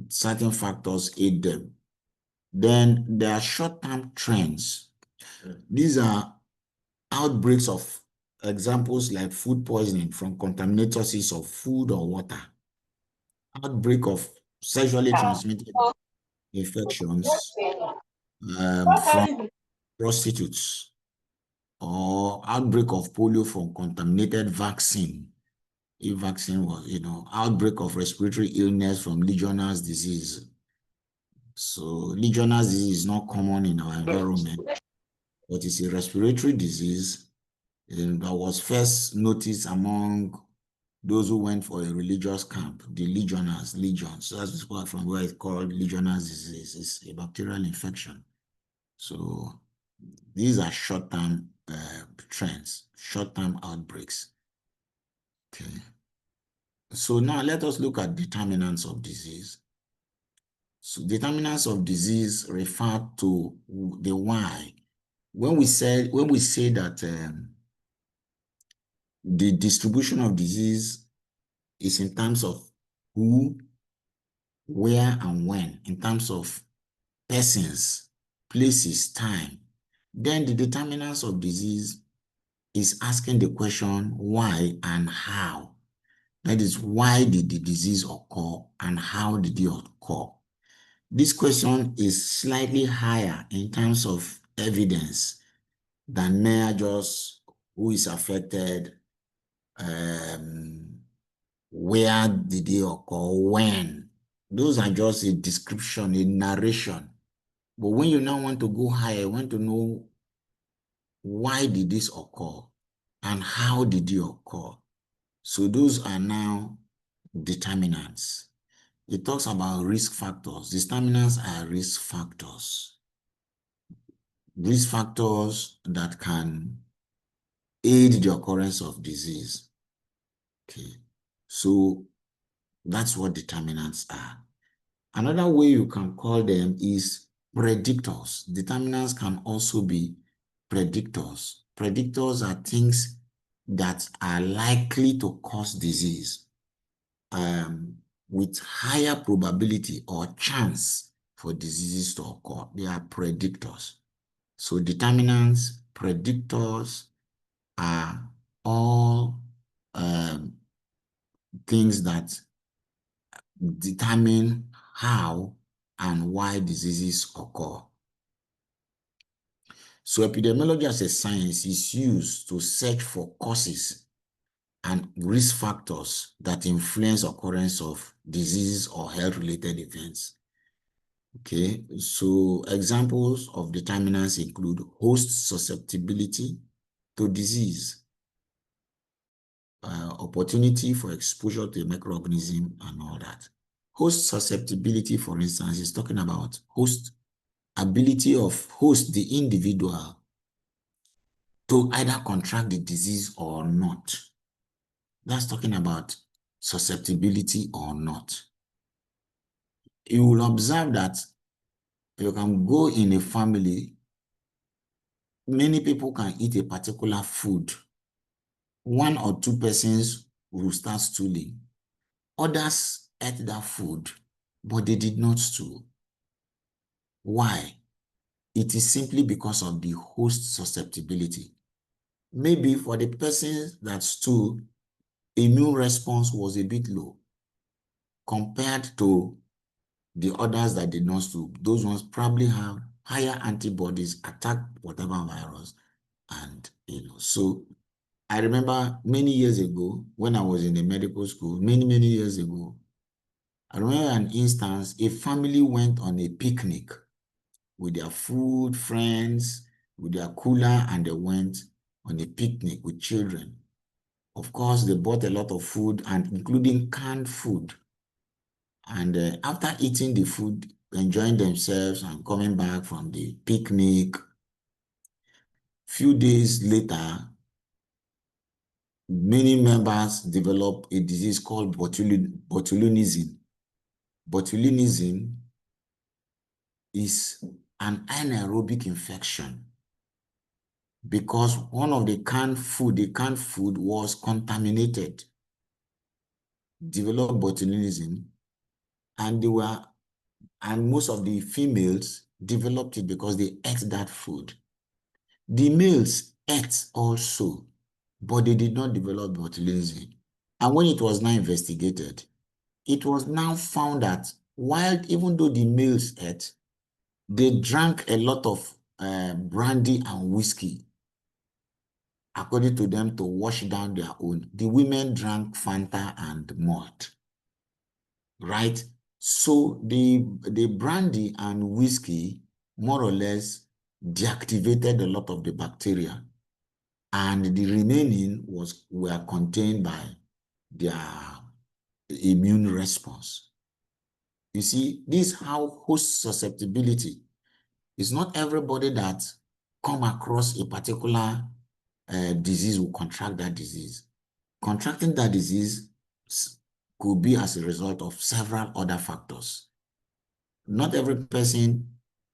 Speaker 5: certain factors aid them. Then there are short-term trends. These are outbreaks of examples like food poisoning from contaminated sources of food or water, outbreak of sexually transmitted infections from prostitutes, or outbreak of polio from contaminated vaccine. If vaccine was, outbreak of respiratory illness from Legionnaires' disease. So Legionnaires' disease is not common in our environment, but it's a respiratory disease that was first noticed among those who went for a religious camp, the legions. So that's from where it's called Legionnaires' disease. It's a bacterial infection. So these are short-term trends, short-term outbreaks. Okay. So now let us look at determinants of disease. So determinants of disease refer to the why. When we say that the distribution of disease is in terms of who, where, and when, in terms of persons, places, time, then the determinants of disease is asking the question why and how. That is, why did the disease occur and how did it occur? This question is slightly higher in terms of evidence than mere just who is affected, where did it occur, when. Those are just a description, a narration. But when you now want to go higher, you want to know why did this occur and how did it occur. So those are now determinants. It talks about risk factors. Determinants are risk factors. Risk factors that can aid the occurrence of disease. Okay, so that's what determinants are. Another way you can call them is predictors. Determinants can also be predictors. Predictors are things that are likely to cause disease with higher probability or chance for diseases to occur. They are predictors. So determinants, predictors are all things that determine how and why diseases occur. So epidemiology as a science is used to search for causes and risk factors that influence occurrence of diseases or health-related events. Okay, so examples of determinants include host susceptibility to disease, opportunity for exposure to a microorganism, and all that. Host susceptibility, for instance, is talking about ability of the individual to either contract the disease or not. That's talking about susceptibility or not. You will observe that you can go in a family, many people can eat a particular food. One or two persons will start stooling. Others ate that food, but they did not stool. Why? It is simply because of the host susceptibility. Maybe for the persons that stool, immune response was a bit low compared to the others that did not stool. Those ones probably have higher antibodies, attack whatever virus, and so I remember many years ago when I was in the medical school, many years ago, I remember an instance, a family went on a picnic with their food, friends, with their cooler, and they went on a picnic with children. Of course, they bought a lot of food, and including canned food. And after eating the food, enjoying themselves and coming back from the picnic, few days later, many members developed a disease called botulinism. Botulinism is an anaerobic infection because one of the canned food was contaminated, developed botulinism, and most of the females developed it because they ate that food. The males ate also, but they did not develop botulinism. And when it was now investigated, it was now found that while even though the males ate, they drank a lot of brandy and whiskey, according to them, to wash down their own. The women drank Fanta and malt, right? So the brandy and whiskey more or less deactivated a lot of the bacteria, and the remaining were contained by their immune response. You see, this is how host susceptibility. It's not everybody that come across a particular disease will contract that disease. Contracting that disease could be as a result of several other factors. Not every person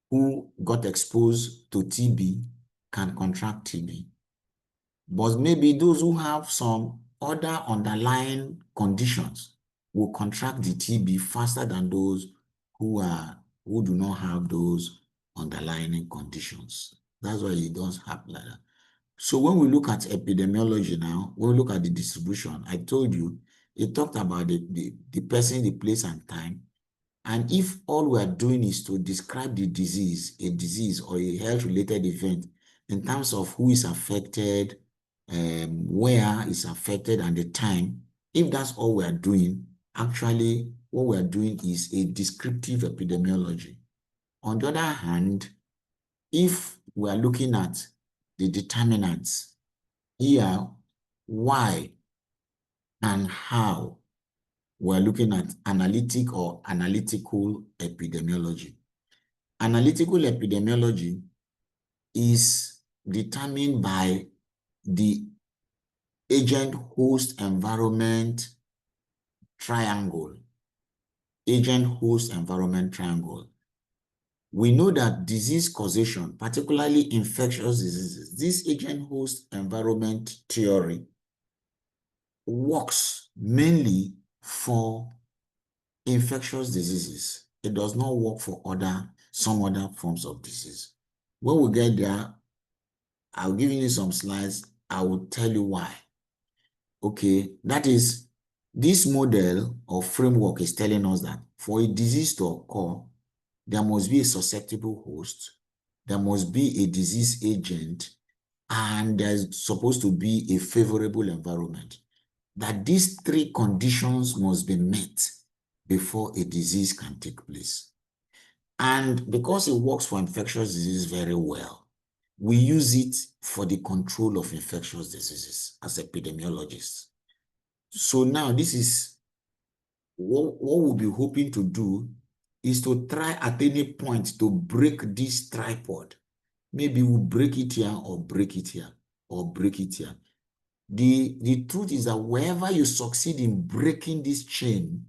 Speaker 5: who got exposed to TB can contract TB. But maybe those who have some other underlying conditions will contract the TB faster than those who do not have those underlying conditions. That's why it does happen like that. So when we look at epidemiology now, when we look at the distribution, I told you, it talked about the person, the place, and time. And if all we are doing is to describe the disease, a disease or a health-related event in terms of who is affected, where is affected, and the time, if that's all we are doing, actually what we are doing is a descriptive epidemiology. On the other hand, if we are looking at the determinants, here, why and how, we're looking at analytical epidemiology. Analytical epidemiology is determined by the agent-host environment triangle. Agent-host environment triangle. We know that disease causation, particularly infectious diseases, this agent-host environment theory works mainly for infectious diseases. It does not work for some other forms of disease. When we get there, I'll give you some slides. I will tell you why. Okay, that is, this model or framework is telling us that for a disease to occur, there must be a susceptible host, there must be a disease agent, and there's supposed to be a favorable environment. That these three conditions must be met before a disease can take place. And because it works for infectious disease very well, we use it for the control of infectious diseases as epidemiologists. So now this is what we'll be hoping to do, is to try at any point to break this tripod. Maybe we'll break it here or break it here or break it here. The truth is that wherever you succeed in breaking this chain,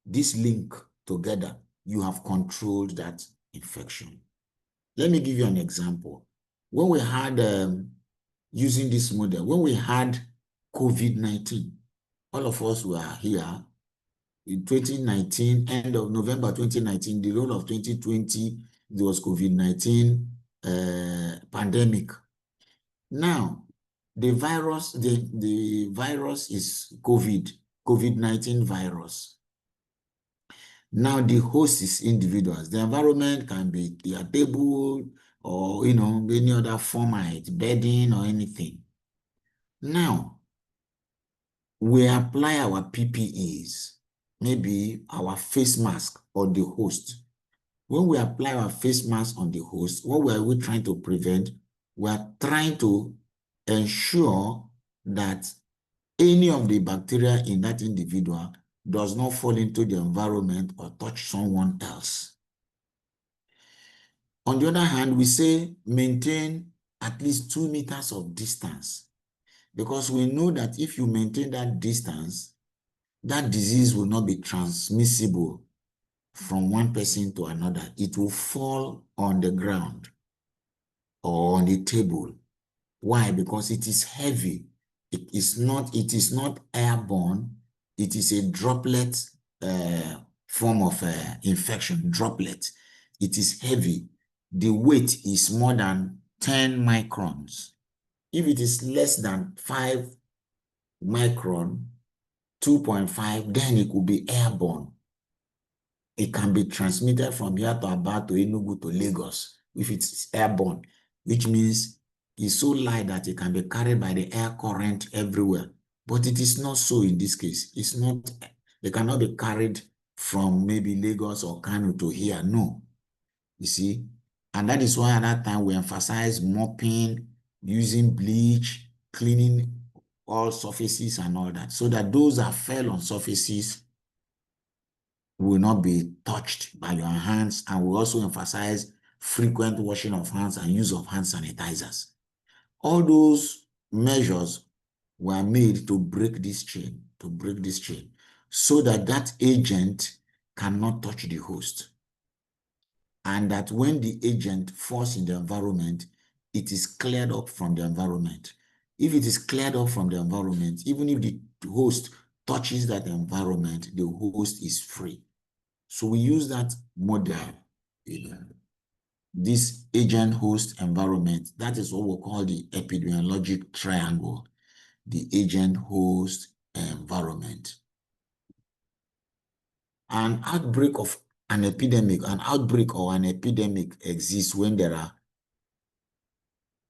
Speaker 5: this link together, you have controlled that infection. Let me give you an example. When we had, using this model, when we had COVID-19, all of us were here in 2019, end of November 2019, the whole of 2020, there was COVID-19 pandemic. Now, the virus is COVID-19 virus. Now the host is individuals. The environment can be your table or any other format, bedding or anything. Now, we apply our PPEs, maybe our face mask on the host. When we apply our face mask on the host, what are we trying to prevent? We are trying to ensure that any of the bacteria in that individual does not fall into the environment or touch someone else. On the other hand, we say maintain at least 2 meters of distance, because we know that if you maintain that distance, that disease will not be transmissible from one person to another. It will fall on the ground or on the table. Why? Because it is heavy. It is not airborne. It is a droplet form of infection, droplet. It is heavy. The weight is more than 10 microns. If it is less than 5 micron, 2.5, then it could be airborne. It can be transmitted from here to Aba to Enugu to Lagos if it's airborne, which means it's so light that it can be carried by the air current everywhere. But it is not so in this case. It's not, it cannot be carried from maybe Lagos or Kano to here. No. You see? And that is why at that time we emphasize mopping, using bleach, cleaning all surfaces and all that, so that those that fell on surfaces will not be touched by your hands. And we also emphasize frequent washing of hands and use of hand sanitizers. All those measures were made to break this chain, so that that agent cannot touch the host. And that when the agent falls in the environment, it is cleared up from the environment. If it is cleared up from the environment, even if the host touches that environment, the host is free. So we use that model, this agent-host environment. That is what we call the epidemiologic triangle, the agent-host environment. An outbreak of an epidemic, exists when there are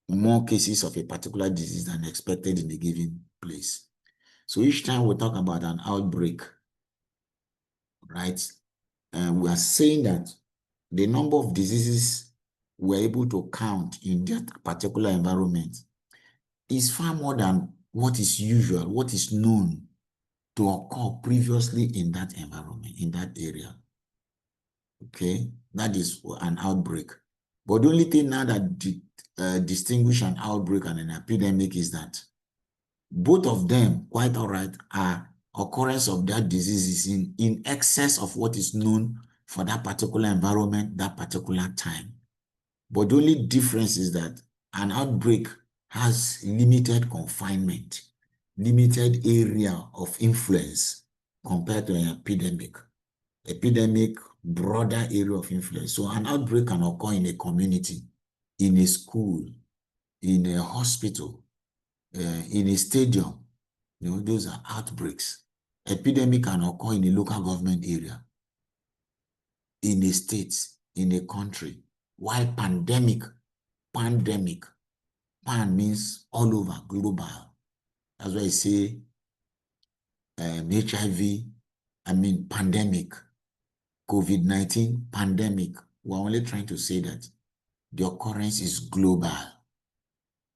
Speaker 5: more cases of a particular disease than expected in a given place. So each time we talk about an outbreak, right, we are saying that the number of diseases we're able to count in that particular environment is far more than what is usual, what is known to occur previously in that environment, in that area. Okay, that is an outbreak. But the only thing now that distinguish an outbreak and an epidemic is that both of them, quite all right, are occurrence of that disease is in excess of what is known for that particular environment, that particular time. But the only difference is that an outbreak has limited confinement, limited area of influence compared to an epidemic. Epidemic, broader area of influence. So an outbreak can occur in a community, in a school, in a hospital, in a stadium. You know, those are outbreaks. Epidemic can occur in a local government area, in a state, in a country. While pandemic, pan means all over, global. That's why I say HIV, pandemic, COVID-19, pandemic. We're only trying to say that the occurrence is global.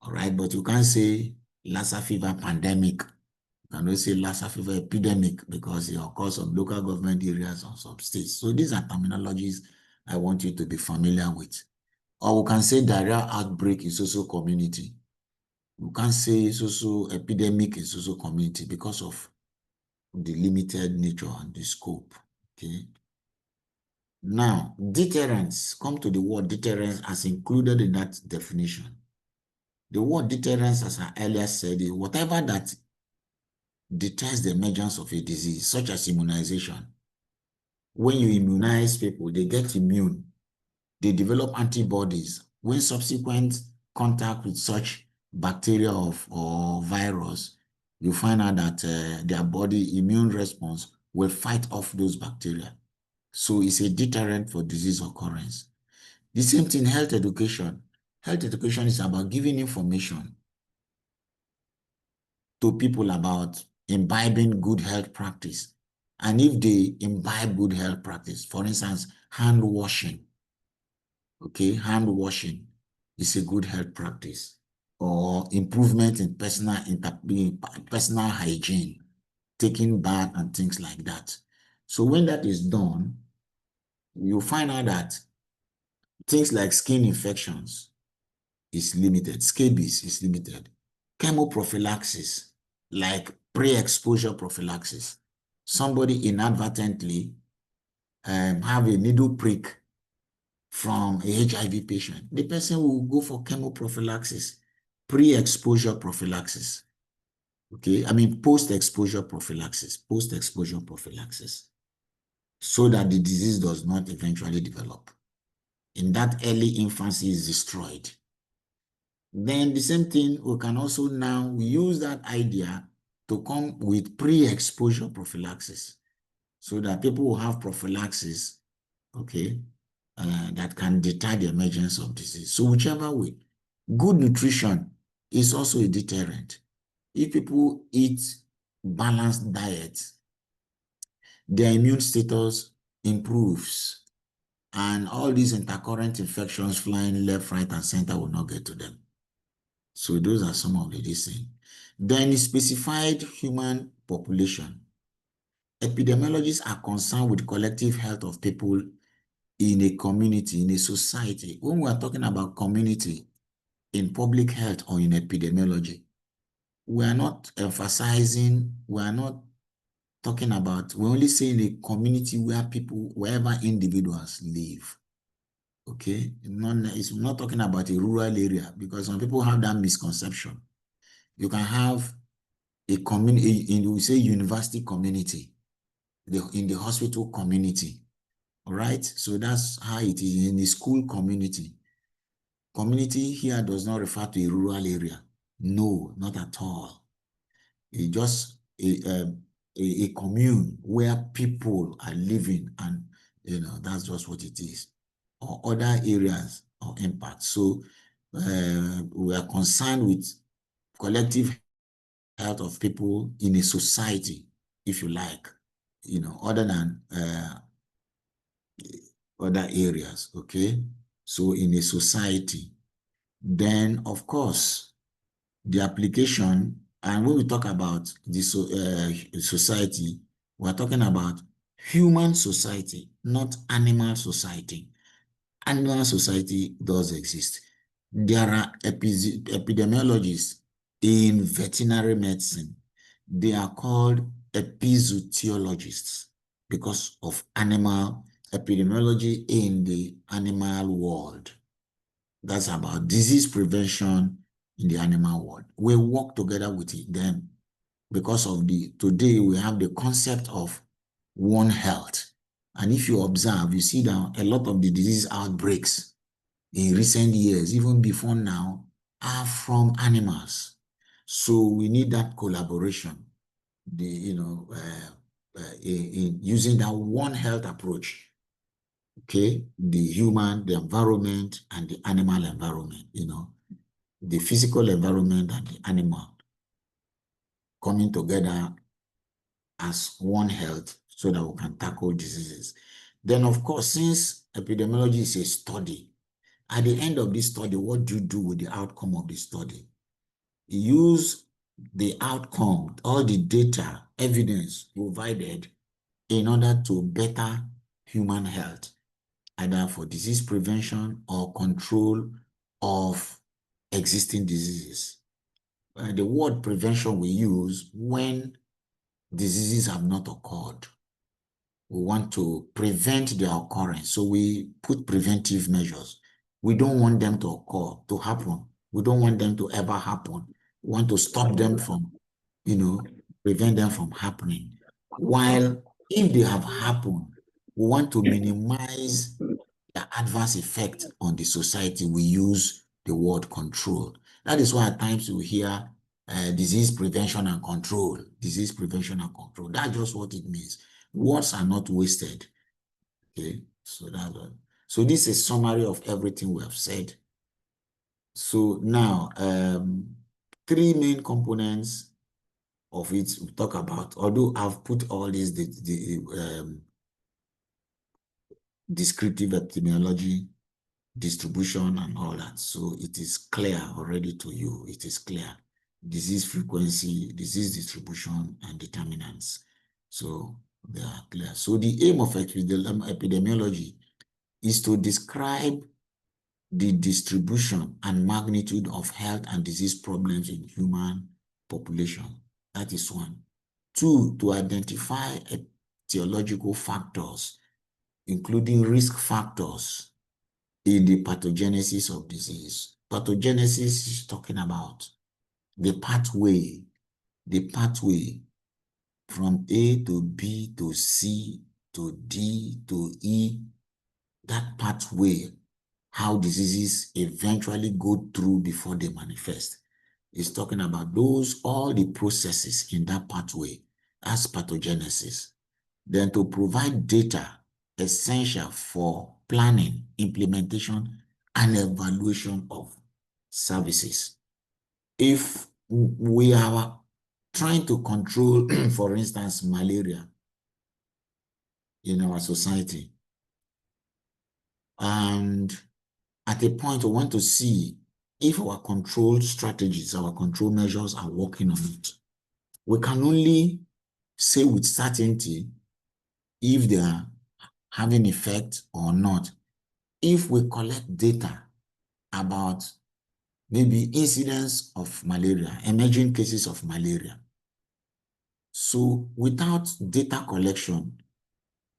Speaker 5: All right, but you can't say Lassa fever pandemic. You cannot say Lassa fever epidemic because it occurs in local government areas or some states. So these are terminologies I want you to be familiar with. Or we can say diarrhea outbreak is also community. We can't say it's also epidemic is also community because of the limited nature and the scope. Okay. Now, deterrence, come to the word deterrence as included in that definition. The word deterrence, as I earlier said, is whatever that deters the emergence of a disease, such as immunization. When you immunize people, they get immune. They develop antibodies. When subsequent contact with such bacteria or virus, you find out that their body immune response will fight off those bacteria. So it's a deterrent for disease occurrence. The same thing, health education. Health education is about giving information to people about imbibing good health practice. And if they imbibe good health practice, for instance, hand washing. Okay, hand washing is a good health practice. or improvement in personal hygiene, taking bath and things like that. So when that is done, you find out that things like skin infections is limited, scabies is limited, chemoprophylaxis, like pre-exposure prophylaxis. Somebody inadvertently have a needle prick from a HIV patient. The person will go for chemoprophylaxis, pre-exposure prophylaxis. Okay, I mean post-exposure prophylaxis, so that the disease does not eventually develop. In that early infancy is destroyed. Then the same thing, we can also now use that idea to come with pre-exposure prophylaxis, so that people will have prophylaxis, okay, that can deter the emergence of disease. So whichever way, good nutrition is also a deterrent. If people eat balanced diets, their immune status improves, and all these intercurrent infections flying left, right, and center will not get to them. So those are some of the things. Then specified human population. Epidemiologists are concerned with collective health of people in a community, in a society. When we are talking about community in public health or in epidemiology, we are not emphasizing, we are not talking about, we're only saying a community where people, wherever individuals live. Okay, it's not talking about a rural area, because some people have that misconception. You can have a community, we say university community, in the hospital community, all right? So that's how it is in the school community. Community here does not refer to a rural area. No, not at all. It's just a commune where people are living, and that's just what it is. Or other areas of impact. So we are concerned with collective health of people in a society, if you like, other than other areas, okay? So in a society, then of course, the application, and when we talk about this society, we're talking about human society, not animal society. Animal society does exist. There are epidemiologists in veterinary medicine. They are called epizootiologists because of animal epidemiology in the animal world. That's about disease prevention in the animal world. We work together with them because of today we have the concept of One Health. And if you observe, you see that a lot of the disease outbreaks in recent years, even before now, are from animals. So we need that collaboration, in using that One Health approach. Okay, the human, the environment, and the animal environment, the physical environment and the animal coming together as One Health so that we can tackle diseases. Then, of course, since epidemiology is a study, at the end of this study, what do you do with the outcome of the study? You use the outcome, all the data, evidence provided in order to better human health, either for disease prevention or control of existing diseases. The word prevention we use when diseases have not occurred. We want to prevent their occurrence, so we put preventive measures. We don't want them to occur, to happen. We don't want them to ever happen. We want to stop them from, prevent them from happening. While if they have happened, we want to minimize the adverse effect on the society. We use the word control. That is why at times we hear disease prevention and control, disease prevention and control. That's just what it means. Words are not wasted. Okay, so that's what. So this is a summary of everything we have said. So now, 3 main components of it we talk about, although I've put all these, the descriptive epidemiology, distribution and all that. So it is clear already to you. It is clear. Disease frequency, disease distribution, and determinants. So they are clear. So the aim of epidemiology is to describe the distribution and magnitude of health and disease problems in human population. That is one. Two, to identify etiological factors, including risk factors in the pathogenesis of disease. Pathogenesis is talking about the pathway from A to B to C to D to E, that pathway, how diseases eventually go through before they manifest. It's talking about all the processes in that pathway as pathogenesis. Then to provide data essential for planning, implementation, and evaluation of services. If we are trying to control, for instance, malaria in our society, and at a point we want to see if our control strategies, our control measures are working on it. We can only say with certainty if they are having effect or not if we collect data about maybe incidence of malaria, emerging cases of malaria. So without data collection,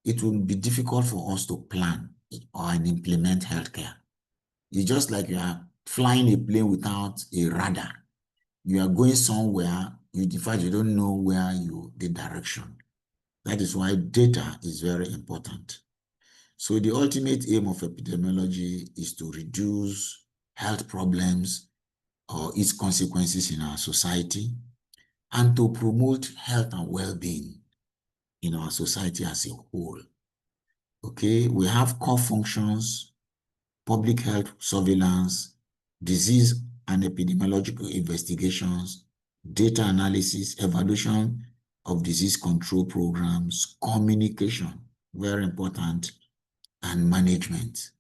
Speaker 5: it will be difficult for us to plan and implement healthcare. It's just like you are flying a plane without a radar. You are going somewhere, in fact, you don't know the direction. That is why data is very important. So the ultimate aim of epidemiology is to reduce health problems or its consequences in our society, and to promote health and well-being in our society as a whole. Okay, we have core functions: public health surveillance, disease and epidemiological investigations, data analysis, evaluation of disease control programs, communication, very important, and management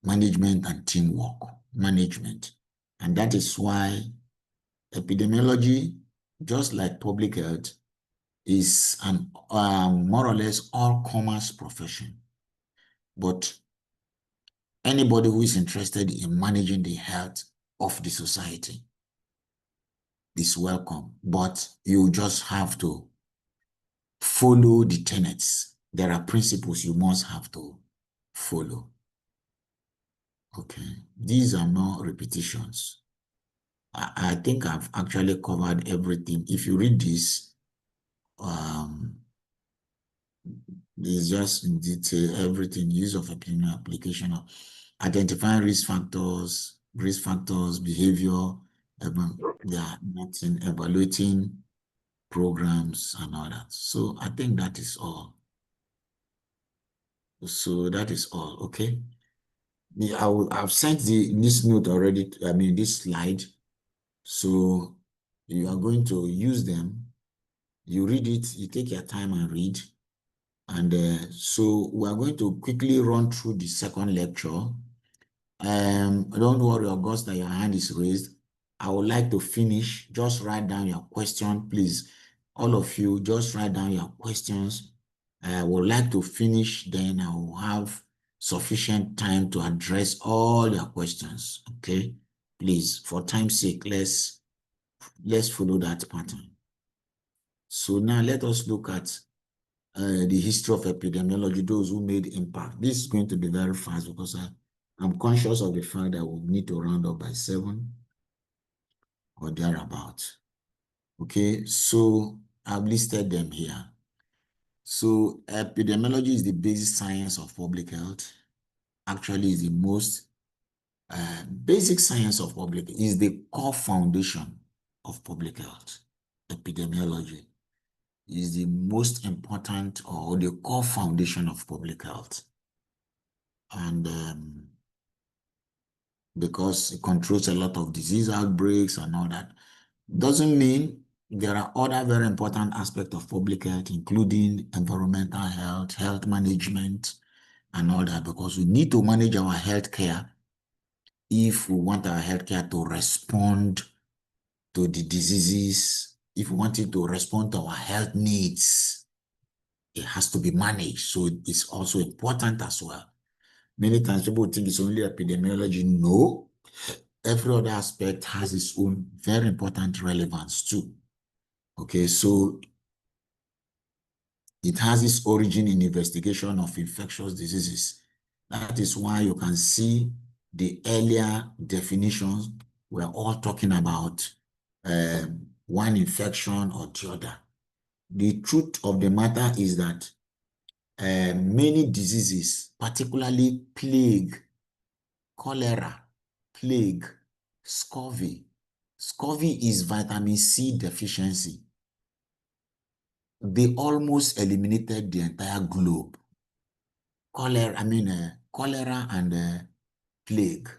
Speaker 5: and teamwork, management. And that is why epidemiology, just like public health, is an more or less all-commerce profession. But anybody who is interested in managing the health of the society is welcome, but you just have to follow the tenets. There are principles you must have to follow. Okay, these are more repetitions. I think I've actually covered everything. If you read this, it's just in detail everything: use of epidemiology, application of identifying risk factors, behavior, nothing, evaluating programs and all that. So I think that is all. So that is all, okay? I've sent this note already, this slide. So you are going to use them. You read it, you take your time and read. And so we are going to quickly run through the second lecture. Don't worry, Augusta, your hand is raised. I would like to finish. Just write down your question, please. All of you, just write down your questions. I would like to finish, then I will have sufficient time to address all your questions, okay? Please, for time's sake, let's follow that pattern. So now let us look at the history of epidemiology, those who made impact. This is going to be very fast because I'm conscious of the fact that we'll need to round up by 7 or thereabout. Okay, so I've listed them here. So epidemiology is the basic science of public health. Actually, is the most basic science of public health, is the core foundation of public health. Epidemiology is the most important or the core foundation of public health. And because it controls a lot of disease outbreaks and all that, doesn't mean there are other very important aspects of public health, including environmental health, health management, and all that, because we need to manage our healthcare if we want our healthcare to respond to the diseases, if we want it to respond to our health needs. It has to be managed. So it's also important as well. Many times people think it's only epidemiology. No, every other aspect has its own very important relevance too. Okay, so it has its origin in investigation of infectious diseases. That is why you can see the earlier definitions were all talking about one infection or the other. The truth of the matter is that many diseases, particularly plague, cholera, plague, scurvy. Scurvy is vitamin C deficiency. They almost eliminated the entire globe. Cholera and plague,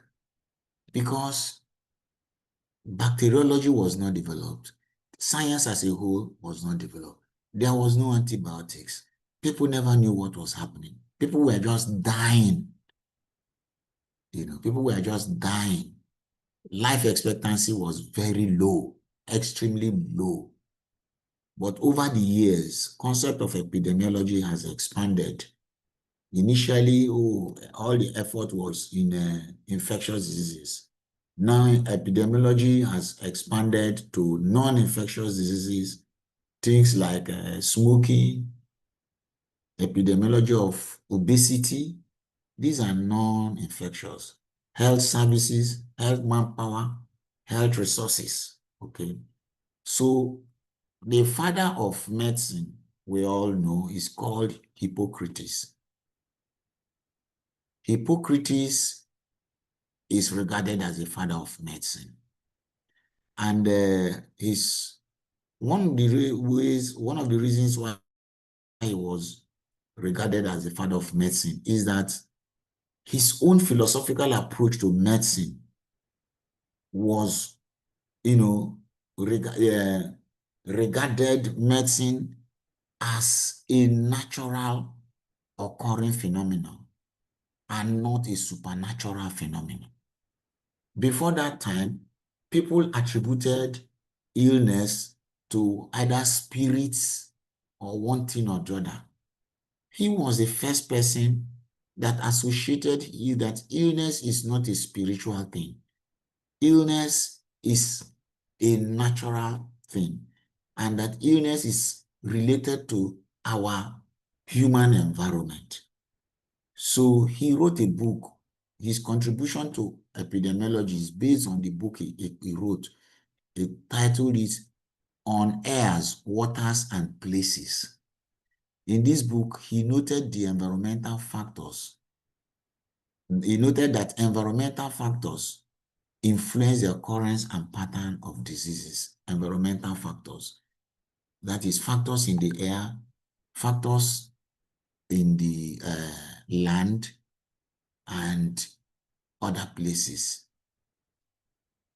Speaker 5: because bacteriology was not developed. Science as a whole was not developed. There was no antibiotics. People never knew what was happening. People were just dying. People were just dying. Life expectancy was very low, extremely low. But over the years, concept of epidemiology has expanded. Initially, all the effort was in infectious diseases. Now, epidemiology has expanded to non-infectious diseases, things like smoking, epidemiology of obesity. These are non-infectious. Health services, health manpower, health resources. Okay. So the father of medicine, we all know, is called Hippocrates. Hippocrates is regarded as the father of medicine. And one of the reasons why he was regarded as the father of medicine is that his own philosophical approach to medicine was, regarded medicine as a natural occurring phenomenon and not a supernatural phenomenon. Before that time, people attributed illness to either spirits or one thing or the other. He was the first person that associated that illness is not a spiritual thing. Illness is a natural thing, and that illness is related to our human environment. So he wrote a book. His contribution to epidemiology is based on the book he wrote. The title is On Airs, Waters, and Places. In this book, he noted the environmental factors. He noted that environmental factors influence the occurrence and pattern of diseases. Environmental factors. That is, factors in the air, factors in the land, and other places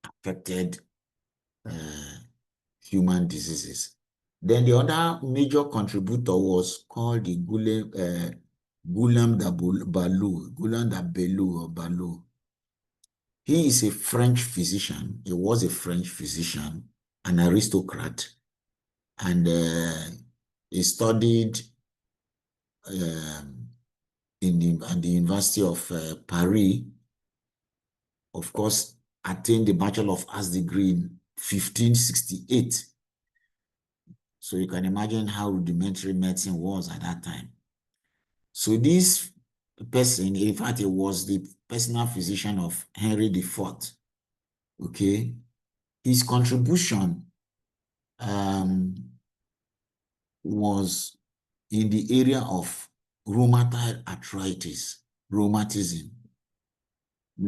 Speaker 5: affected human diseases. Then the other major contributor was called the Guillaume de Ballot. He is a French physician. He was a French physician, an aristocrat, and he studied at the University of Paris. Of course, attained the Bachelor of Arts degree in 1568. So you can imagine how rudimentary medicine was at that time. So this person, in fact, he was the personal physician of Henry IV. Okay. His contribution was in the area of rheumatoid arthritis, rheumatism.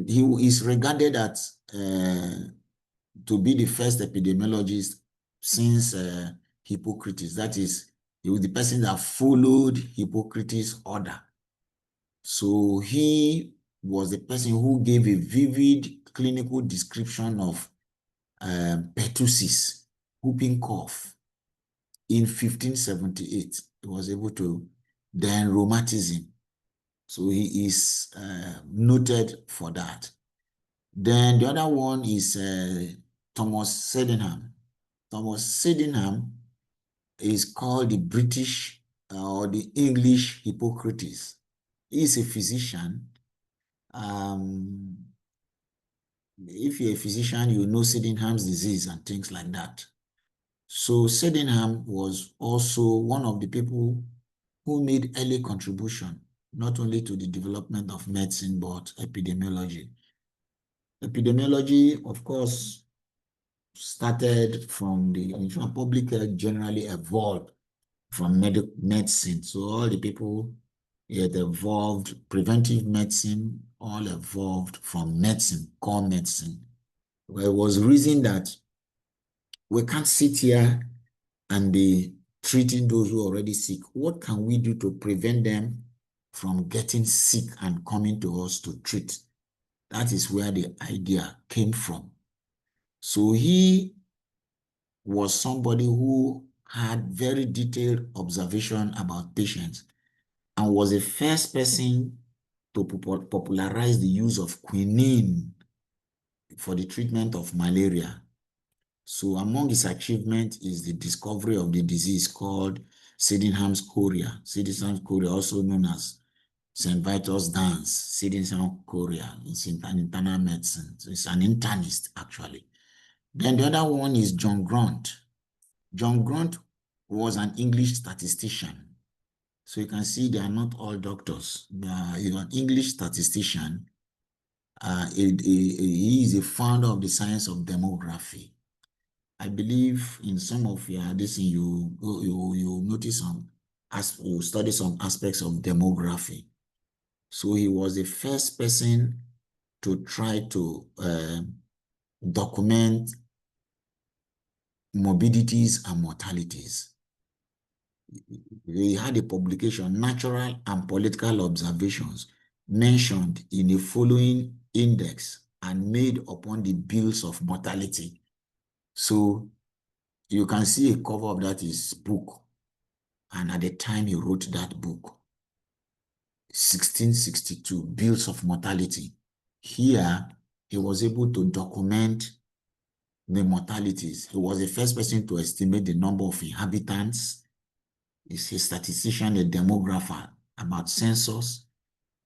Speaker 5: He is regarded as to be the first epidemiologist since Hippocrates. That is, he was the person that followed Hippocrates' order. So he was the person who gave a vivid clinical description of pertussis, whooping cough, in 1578. He was able to, then rheumatism. So he is noted for that. Then the other one is Thomas Sydenham. Thomas Sydenham is called the British or the English Hippocrates. He is a physician. If you're a physician, you know Sydenham's disease and things like that. So Sydenham was also one of the people who made early contribution, not only to the development of medicine, but epidemiology. Epidemiology, of course, started from the public health, generally evolved from medicine. So all the people it evolved, preventive medicine, all evolved from medicine, core medicine. Well, it was reason that we can't sit here and be treating those who are already sick. What can we do to prevent them from getting sick and coming to us to treat? That is where the idea came from. So he was somebody who had very detailed observation about patients and was the first person to popularize the use of quinine for the treatment of malaria. So among his achievements is the discovery of the disease called Sydenham's chorea. Sydenham's chorea, also known as St. Vitus dance, Sydenham's chorea. It's in internal medicine. So it's an internist, actually. Then the other one is John Grant. John Grant was an English statistician. So you can see they are not all doctors. He's an English statistician. He is a founder of the science of demography. I believe in some of your this you notice you study some aspects of demography. So he was the first person to try to document morbidities and mortalities. He had a publication, Natural and Political Observations, mentioned in the following index and made upon the bills of mortality. So you can see a cover of that is book. And at the time he wrote that book, 1662, Bills of Mortality. Here, he was able to document the mortalities. He was the first person to estimate the number of inhabitants. He's a statistician, a demographer about census,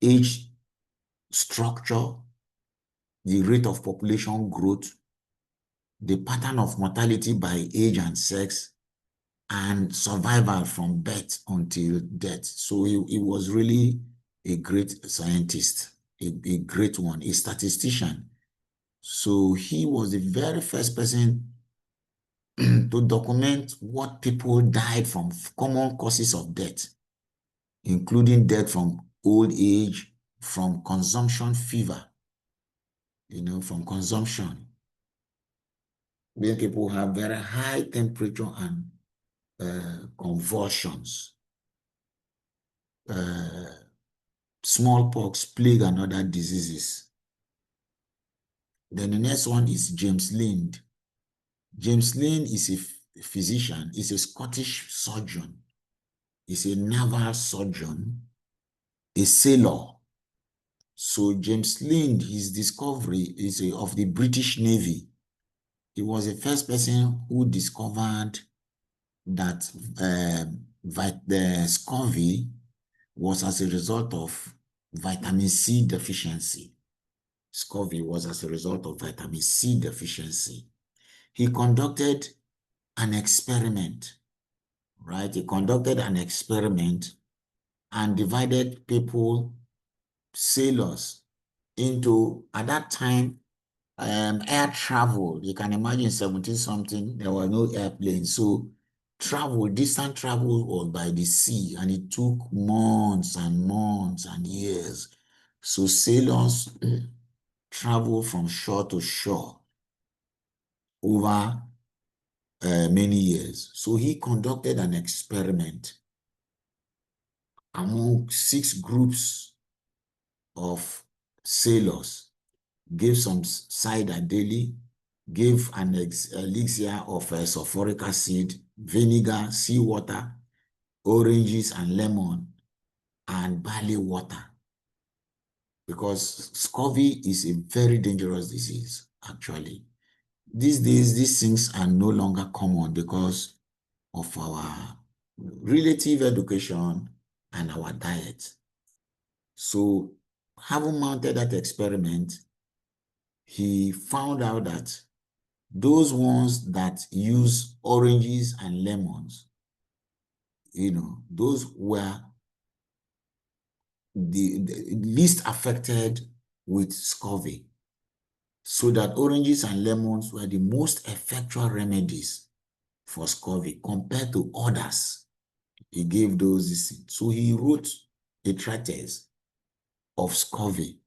Speaker 5: age structure, the rate of population growth, the pattern of mortality by age and sex, and survival from birth until death. So he was really a great scientist, a great one, a statistician. So he was the very first person to document what people died from, common causes of death, including death from old age, from consumption fever, from consumption. When people have very high temperature and convulsions, smallpox, plague, and other diseases. Then the next one is James Lind. James Lind is a physician, is a Scottish surgeon, is a naval surgeon, a sailor. So James Lind, his discovery is of the British Navy. He was the first person who discovered that the scurvy was as a result of vitamin C deficiency. Scurvy was as a result of vitamin C deficiency. He conducted an experiment, right? He conducted an experiment and divided people, sailors, into, at that time, air travel. You can imagine 17-something, there were no airplanes. So distant travel was by the sea, and it took months and years. So sailors travel from shore to shore over many years. So he conducted an experiment among 6 groups of sailors, gave some cider daily, gave an elixir of sulfuric acid, vinegar, seawater, oranges and lemon, and barley water. because scurvy is a very dangerous disease, actually. These days, these things are no longer common because of our relative education and our diet. So, having mounted that experiment, he found out that those ones that use oranges and lemons, those were the least affected with scurvy. So that oranges and lemons were the most effectual remedies for scurvy compared to others. He gave those. So he wrote a treatise of scurvy.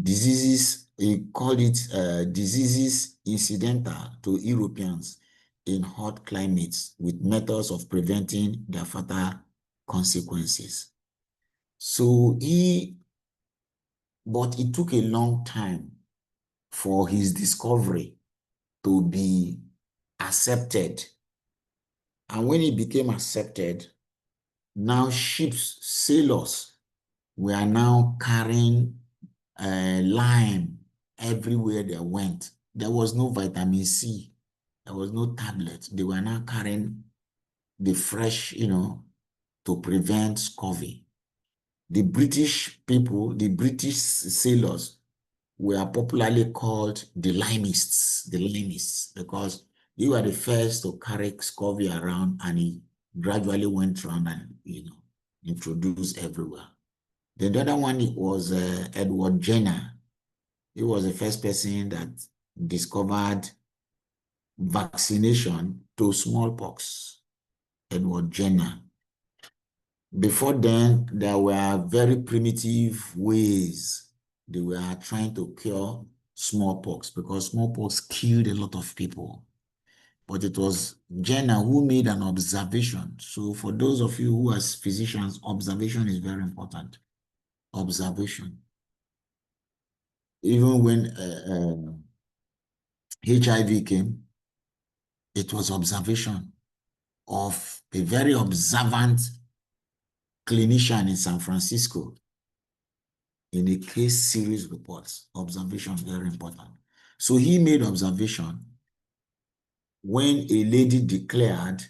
Speaker 5: Diseases, he called it diseases incidental to Europeans in hot climates with methods of preventing their fatal consequences. So but it took a long time for his discovery to be accepted. And when it became accepted, now ships, sailors were now carrying lime everywhere they went. There was no vitamin C. There was no tablet. They were now carrying the fresh, to prevent scurvy. The British people, the British sailors, were popularly called the limists, because they were the first to carry scurvy around, and it gradually went around and, introduced everywhere. Then the other one was Edward Jenner. He was the first person that discovered vaccination to smallpox. Edward Jenner. Before then, there were very primitive ways they were trying to cure smallpox, because smallpox killed a lot of people. But it was Jenner who made an observation. So for those of you who are physicians, observation is very important. Observation. Even when HIV came, it was observation of a very observant clinician in San Francisco. In a case series reports, observation is very important. So he made observation when a lady declared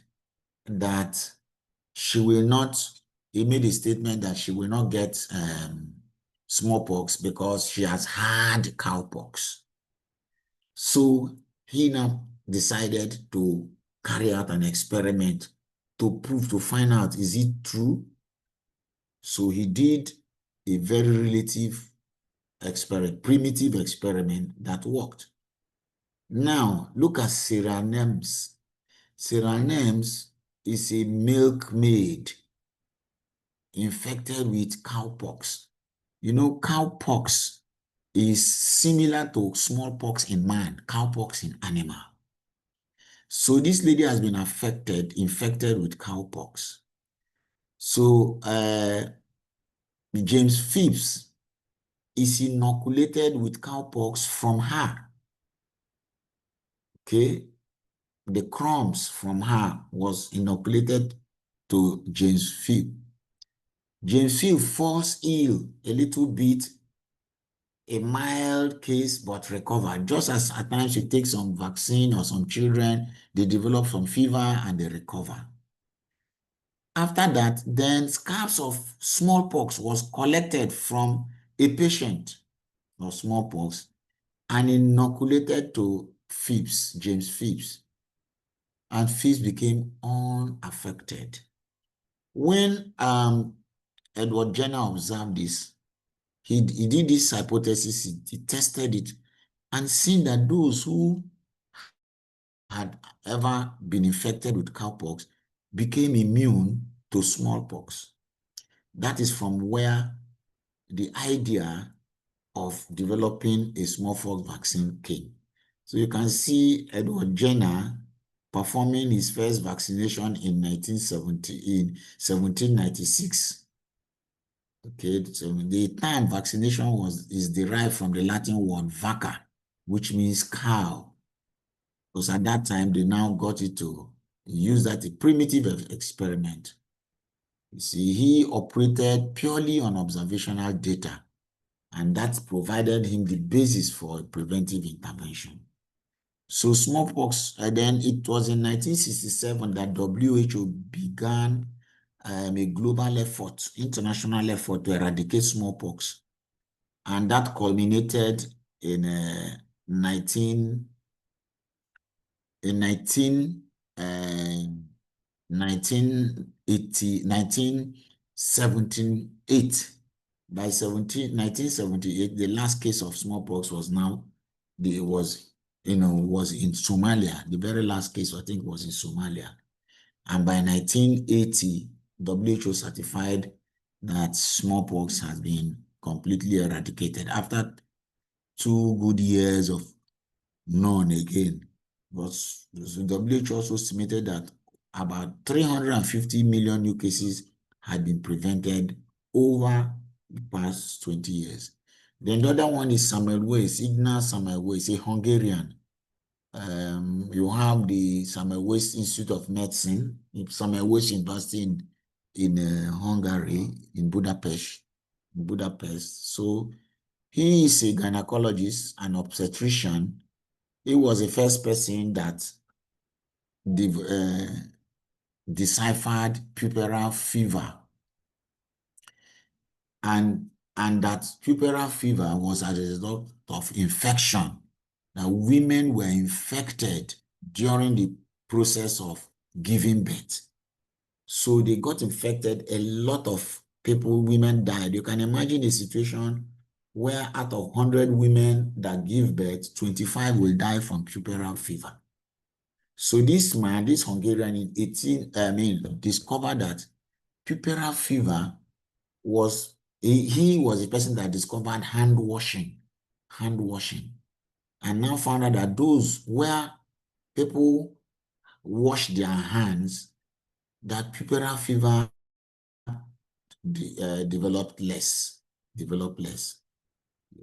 Speaker 5: that she will not, he made a statement that she will not get smallpox because she has had cowpox. So he now decided to carry out an experiment to find out, is it true? So he did a very primitive experiment that worked. Now, look at Sarah Nemes. Sarah Nemes is a milkmaid infected with cowpox. Cowpox is similar to smallpox in man, cowpox in animal. So this lady has been infected with cowpox. So James Phipps is inoculated with cowpox from her. Okay, the crumbs from her was inoculated to James Phipps. James Phipps falls ill a little bit, a mild case, but recovered. Just as at times you take some vaccine or some children, they develop some fever and they recover. After that, then scabs of smallpox was collected from a patient of smallpox and inoculated to Phipps, James Phipps. And Phipps became unaffected. When Edward Jenner observed this, he did this hypothesis, he tested it, and seen that those who had ever been infected with cowpox became immune to smallpox. That is from where the idea of developing a smallpox vaccine came. So you can see Edward Jenner performing his first vaccination in 1796. Okay, so the term vaccination is derived from the Latin word vacca, which means cow. Because at that time, they now got it to use that a primitive experiment. You see, he operated purely on observational data. and that provided him the basis for preventive intervention. So smallpox, and then it was in 1967 that WHO began a global effort, international effort to eradicate smallpox. And that culminated in 1978. By 1978, the last case of smallpox was was in Somalia. The very last case, I think, was in Somalia. And by 1980, WHO certified that smallpox has been completely eradicated after 2 good years of none again. But WHO also estimated that about 350 million new cases had been prevented over the past 20 years. Then the other one is Ignaz Semmelweis, a Hungarian. You have the Semmelweis Institute of Medicine, Semmelweis University in Hungary, in Budapest. So he is a gynecologist and obstetrician. He was the first person that deciphered puerperal fever, and that puerperal fever was as a result of infection. That women were infected during the process of giving birth. So they got infected. A lot of women died. You can imagine a situation where out of 100 women that give birth, 25 will die from puerperal fever. So this man, this Hungarian, discovered that puerperal fever was, he was the person that discovered hand washing, and now found out that those where people wash their hands, that puerperal fever developed less.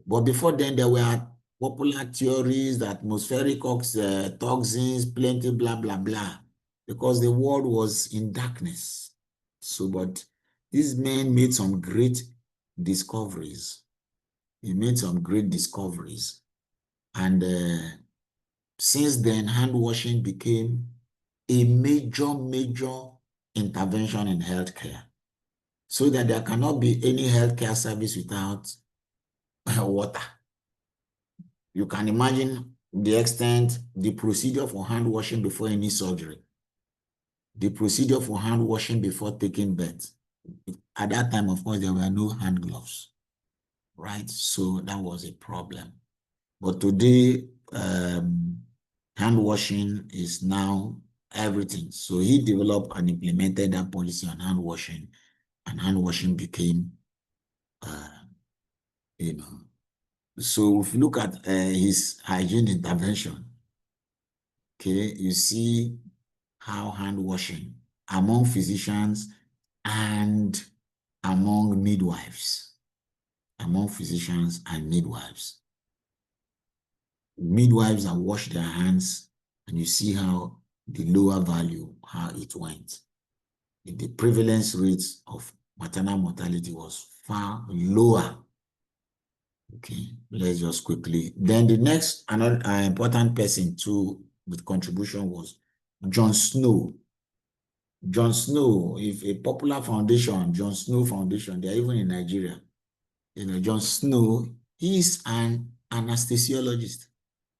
Speaker 5: But before then, there were popular theories that atmospheric toxins, plenty, blah, blah, blah, because the world was in darkness. So, but these men made some great discoveries. And since then, hand washing became a major intervention in healthcare, so that there cannot be any healthcare service without water. You can imagine the extent, the procedure for hand washing before any surgery, the procedure for hand washing before taking birth. At that time, of course, there were no hand gloves, right? So that was a problem. But today, hand washing is now everything. So he developed and implemented that policy on hand washing, and hand washing became, So if you look at his hygiene intervention, okay, you see how hand washing among physicians and among midwives, midwives that wash their hands, and you see how the lower value, how it went. The prevalence rates of maternal mortality was far lower. Okay, let's just quickly. Then the next another important person too with contribution was John Snow. John Snow, if a popular foundation, John Snow Foundation, they're even in Nigeria. John Snow, he's an anesthesiologist.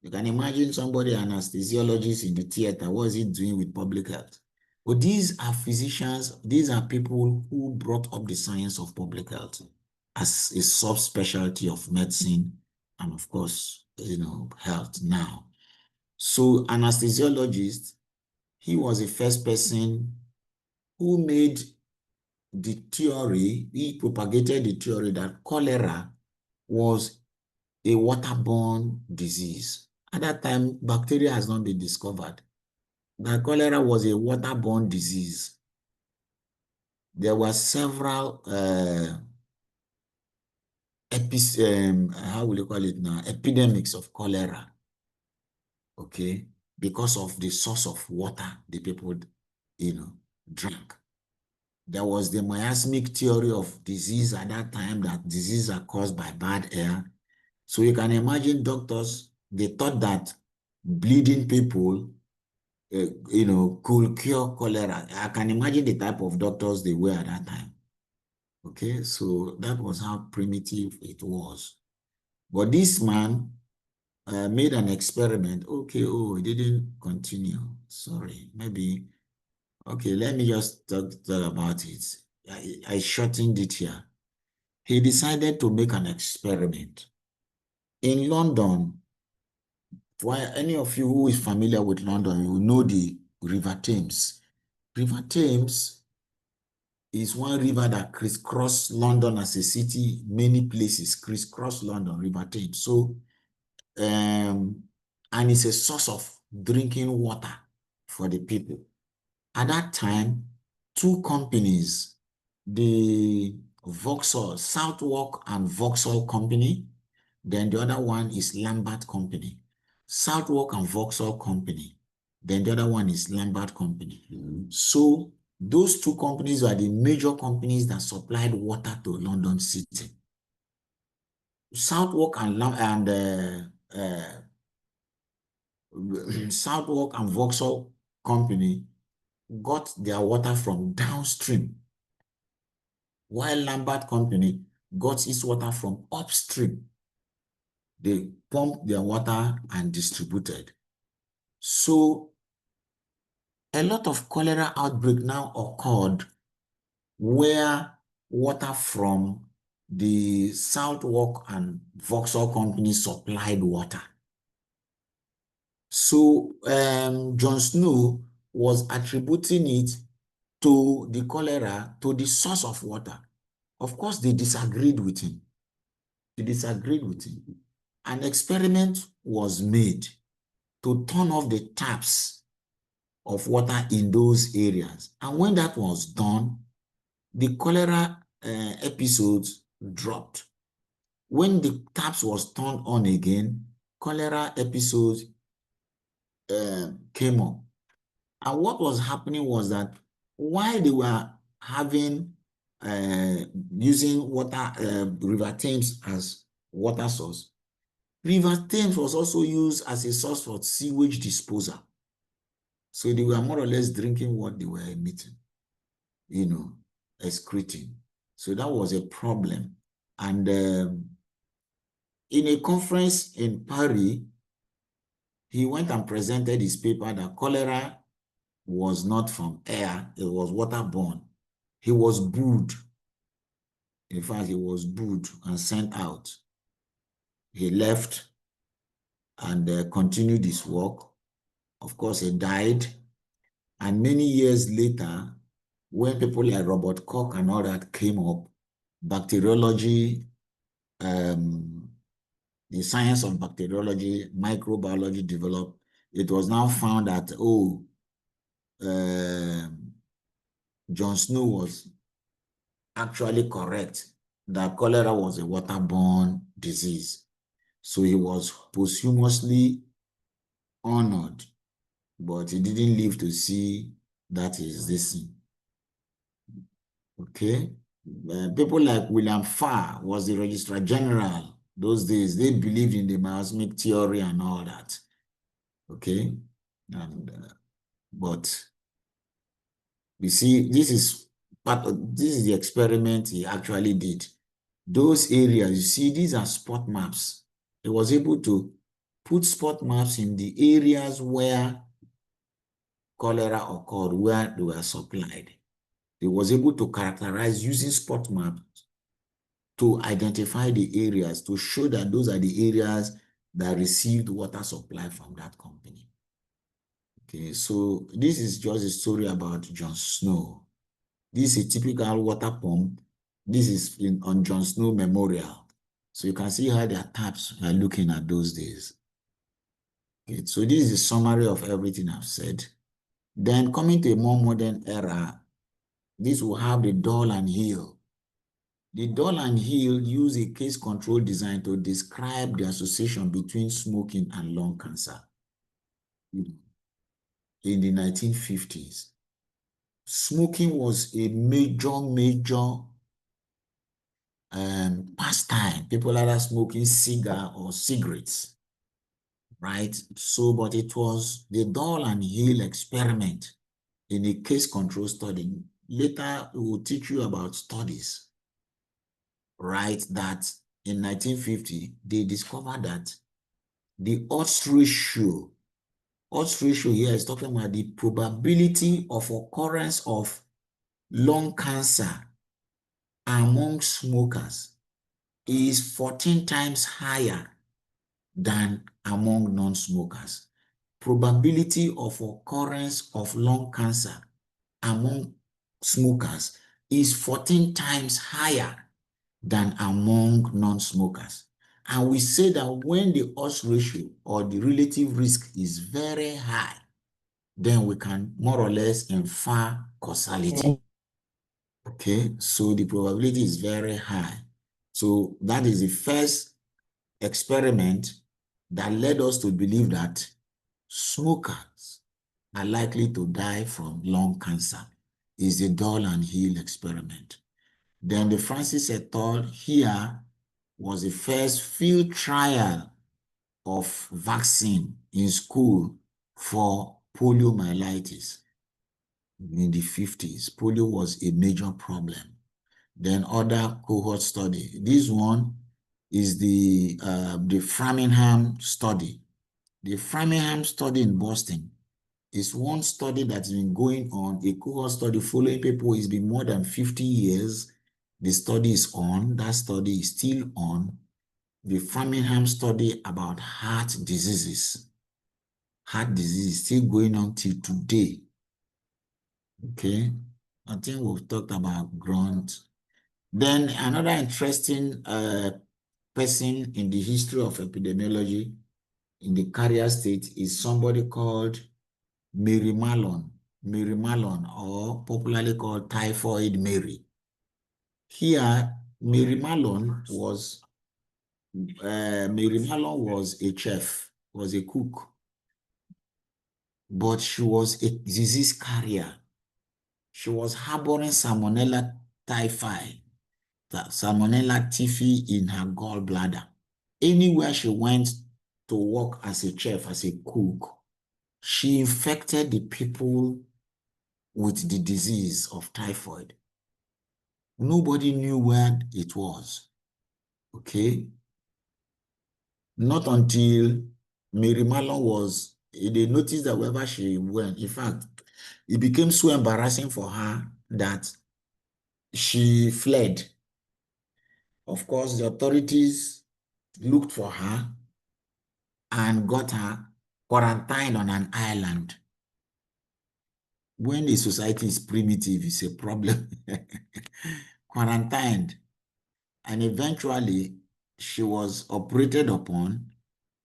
Speaker 5: You can imagine somebody, anesthesiologist in the theater, what is he doing with public health? But these are physicians, these are people who brought up the science of public health as a subspecialty of medicine and, of course, health now. So anesthesiologist, he was the first person who made the theory, he propagated the theory that cholera was a waterborne disease. At that time, bacteria has not been discovered. That cholera was a waterborne disease. There were several epidemics of cholera, okay, because of the source of water the people, drank. There was the miasmic theory of disease at that time, that diseases are caused by bad air. So you can imagine doctors, they thought that bleeding people, could cure cholera. I can imagine the type of doctors they were at that time. Okay, so that was how primitive it was. But this man made an experiment. Okay, it didn't continue. Sorry, maybe. Okay, let me just talk about it. I shortened it here. He decided to make an experiment. In London, for any of you who is familiar with London, you know the River Thames. River Thames is one river that crisscross London as a city, many places crisscross London, River Thames. So, and it's a source of drinking water for the people. At that time, two companies, the Vauxhall, Southwark and Vauxhall Company, then the other one is Lambert Company. Southwark and Vauxhall Company, then the other one is Lambert Company. So those two companies are the major companies that supplied water to London City. Southwark and Southwark and Vauxhall Company got their water from downstream, while Lambert Company got its water from upstream. They pumped their water and distributed. So a lot of cholera outbreak now occurred where water from the Southwark and Vauxhall Company supplied water. So John Snow was attributing it to the cholera, to the source of water. Of course, they disagreed with him. An experiment was made to turn off the taps of water in those areas. And when that was done, the cholera episodes dropped. When the taps was turned on again, cholera episodes came up. And what was happening was that while they were having using water, River Thames as water source, River Thames was also used as a source for sewage disposal. So they were more or less drinking what they were emitting, excreting. So that was a problem. And in a conference in Paris, he went and presented his paper that cholera was not from air, it was waterborne. He was booed. In fact, he was booed and sent out. He left and continued his work. Of course, he died. And many years later, when people like Robert Koch and all that came up, bacteriology, the science of bacteriology, microbiology developed. It was now found that, John Snow was actually correct, that cholera was a waterborne disease. So he was posthumously honored, but he didn't live to see that is this thing. Okay? People like William Farr was the Registrar General those days. They believed in the miasmic theory and all that. Okay? And but you see, this is the experiment he actually did. Those areas, you see, these are spot maps. He was able to put spot maps in the areas where cholera occurred, where they were supplied. He was able to characterize using spot maps to identify the areas, to show that those are the areas that received water supply from that company. Okay, so this is just a story about John Snow. This is a typical water pump. This is on John Snow Memorial. So you can see how their taps are looking at those days. Okay, so this is a summary of everything I've said. Then coming to a more modern era, this will have the Doll and Hill. The Doll and Hill use a case control design to describe the association between smoking and lung cancer in the 1950s. smoking was a major pastime. People either smoking cigar or cigarettes, right? So, but it was the Doll and Hill experiment in a case control study. Later, we will teach you about studies, right? That in 1950, they discovered that the odds ratio here is talking about the probability of occurrence of lung cancer among smokers is 14 times higher than among non-smokers. Probability of occurrence of lung cancer among smokers is 14 times higher than among non-smokers. And we say that when the odds ratio or the relative risk is very high, then we can more or less infer causality. Okay, so the probability is very high. So that is the first experiment that led us to believe that smokers are likely to die from lung cancer, is the Doll and Hill experiment. Then the Francis et al. Here was the first field trial of vaccine in school for poliomyelitis in the 50s. Polio was a major problem. Then other cohort study. This one is the Framingham study. The Framingham study in Boston is one study that's been going on, a cohort study following people. It's been more than 50 years. The study is on. That study is still on. The Framingham study about heart diseases. Heart disease is still going on till today. Okay. I think we've talked about Grant. Then another interesting person in the history of epidemiology in the carrier state is somebody called Mary Mallon, or popularly called Typhoid Mary. Here, Mary Mallon was a chef, was a cook, but she was a disease carrier. She was harboring Salmonella typhi, Salmonella typhi in her gallbladder. Anywhere she went to work as a chef, as a cook, she infected the people with the disease of typhoid. Nobody knew where it was, okay? Not until Mary Mallon was, they noticed that wherever she went, in fact, it became so embarrassing for her that she fled. Of course, the authorities looked for her and got her quarantined on an island. When a society is primitive, it's a problem. Quarantined. And eventually, she was operated upon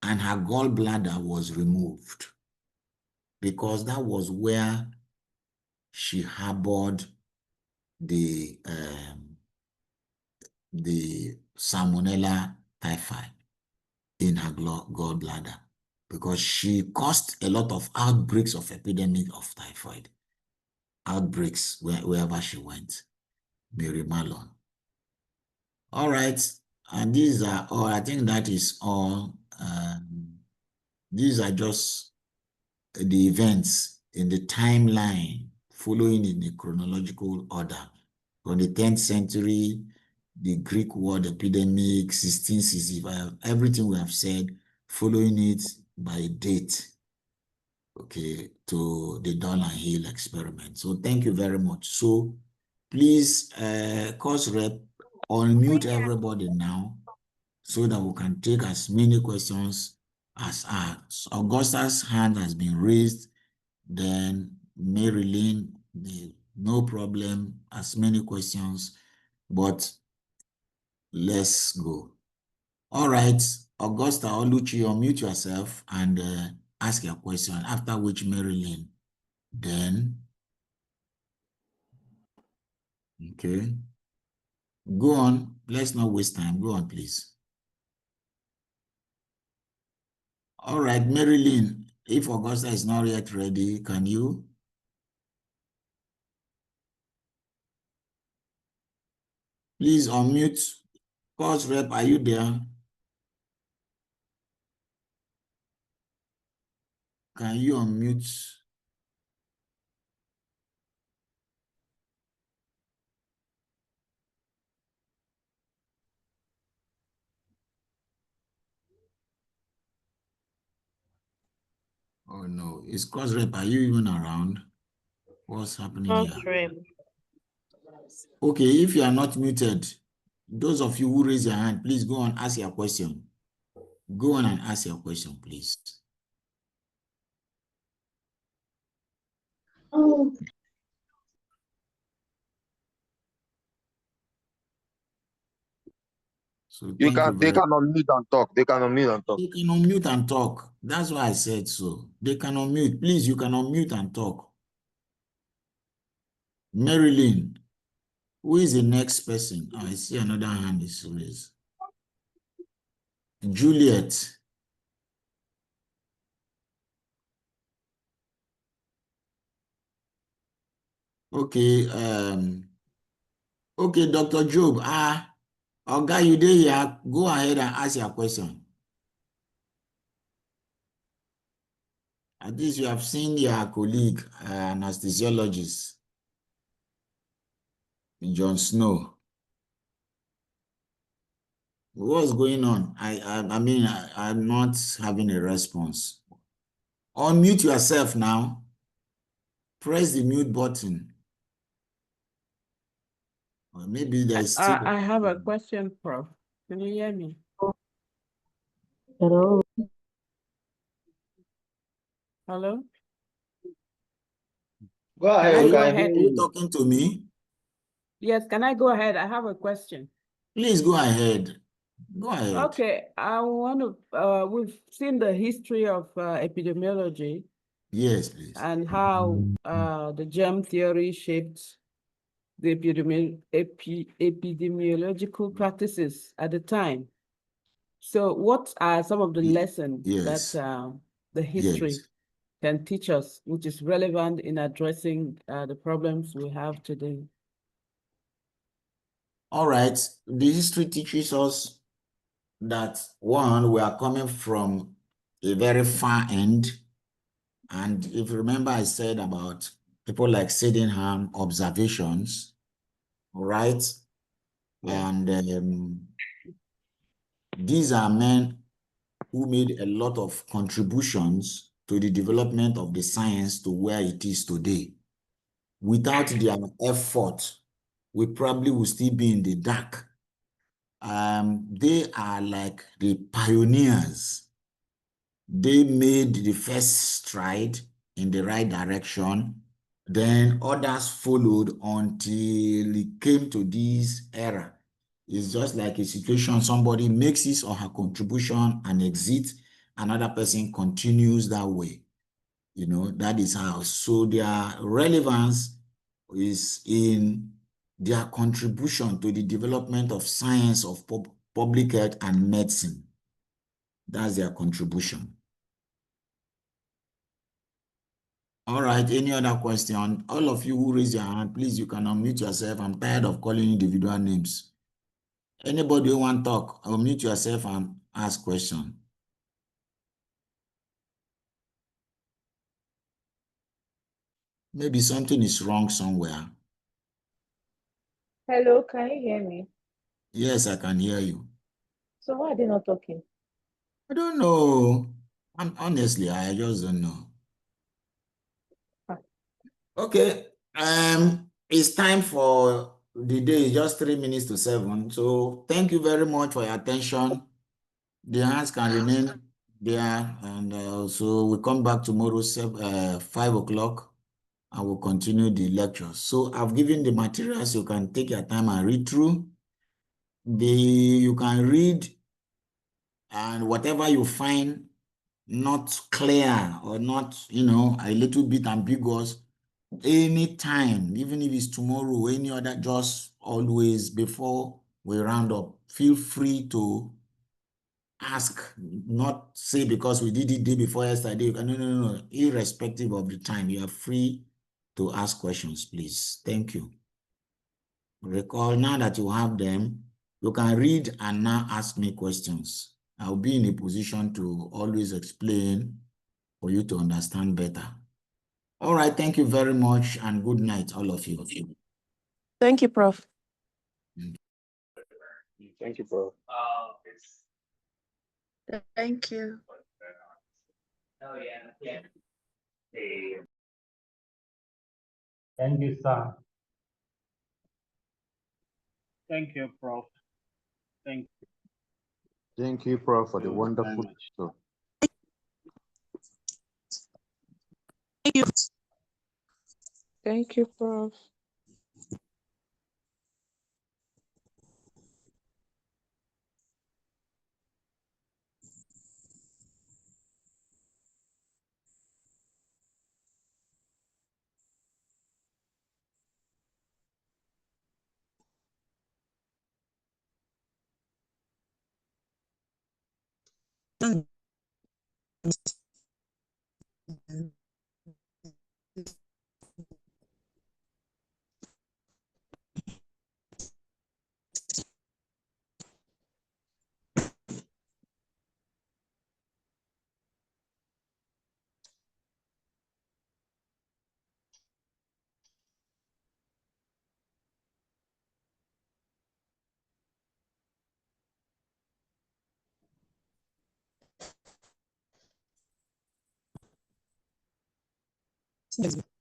Speaker 5: and her gallbladder was removed because that was where she harbored the Salmonella typhi in her gallbladder, because she caused a lot of outbreaks of epidemic of typhoid, outbreaks wherever she went. Mary Mallon. All right, and these are all, I think that is all. These are just the events in the timeline following in the chronological order. From the 10th century, the Greek word epidemic, 1665, everything we have said, following it by date, okay, to the Doll and Hill experiment. So thank you very much. So please, course rep, unmute everybody now so that we can take as many questions as Augusta's hand has been raised. Then Marilyn, no problem, as many questions, but let's go. All right, Augusta or Luchi, unmute yourself and ask your question, after which Marilyn, then, okay. Go on, let's not waste time, go on, please. All right, Marilyn, if Augusta is not yet ready, can you? Please unmute. Course rep, are you there? Can you unmute? Oh no, is course rep, are you even around? What's happening here? Okay, if you are not muted, those of you who raise your hand, please go and ask your question. Go on and ask your question, please. So
Speaker 6: They can unmute and talk. They can unmute and talk.
Speaker 5: They can unmute and talk. That's why I said so. They can unmute. Please, you can unmute and talk. Marilyn, who is the next person? Oh, I see another hand is raised. Juliet. Okay, okay, Dr. Job. Oga, you there here? Go ahead and ask your question. At least you have seen your colleague, anesthesiologist, John Snow. What's going on? I mean, I'm not having a response. Unmute yourself now. Press the mute button. Or maybe there's still...
Speaker 7: I have a question, Prof. Can you hear me?
Speaker 8: Hello.
Speaker 7: Hello?
Speaker 4: Go ahead.
Speaker 5: Are you talking to me?
Speaker 7: Yes, can I go ahead? I have a question.
Speaker 5: Please go ahead. Go ahead.
Speaker 7: Okay, I want to, we've seen the history of epidemiology.
Speaker 5: Yes, please.
Speaker 7: And how the germ theory shaped the epidemiological practices at the time. So what are some of the lessons that the history can teach us, which is relevant in addressing the problems we have today?
Speaker 5: All right. The history teaches us that, one, we are coming from a very far end. And if you remember, I said about people like Sydenham, observations, right? Yeah. And these are men who made a lot of contributions to the development of the science to where it is today. Without their effort, we probably would still be in the dark. They are like the pioneers. They made the first stride in the right direction. Then others followed until it came to this era. It's just like a situation, somebody makes his or her contribution and exits, another person continues that way. You know, that is how. So their relevance is in their contribution to the development of science of public health and medicine. That's their contribution. All right, any other question? All of you who raise your hand, please, you can unmute yourself. I'm tired of calling individual names. Anybody who want to talk, unmute yourself and ask question. Maybe something is wrong somewhere.
Speaker 13: Hello, can you hear me?
Speaker 5: Yes, I can hear you.
Speaker 13: So why are they not talking?
Speaker 5: I don't know. Honestly, I just don't know. Okay. It's time for the day, just 3 minutes to 7. So thank you very much for your attention. The hands can remain there, and so we'll come back tomorrow, 5 o'clock, and we'll continue the lecture. So I've given the materials. You can take your time and read through. You can read, and whatever you find not clear or not, a little bit ambiguous, anytime, even if it's tomorrow, any other, just always, before we round up, feel free to ask, not say because we did it day before yesterday. No. Irrespective of the time, you are free to ask questions, please. Thank you. recall now that you have them, you can read and now ask me questions. I'll be in a position to always explain for you to understand better. All right, thank you very much and good night, all of you.
Speaker 14: Thank you, Prof.
Speaker 10: Thank you, Prof.
Speaker 14: Thank you.
Speaker 4: Thank you, sir.
Speaker 2: Thank you, Prof. Thank you.
Speaker 6: Thank you, Prof, for the wonderful show.
Speaker 14: Thank you. Thank you, Prof.
Speaker 15: Yes.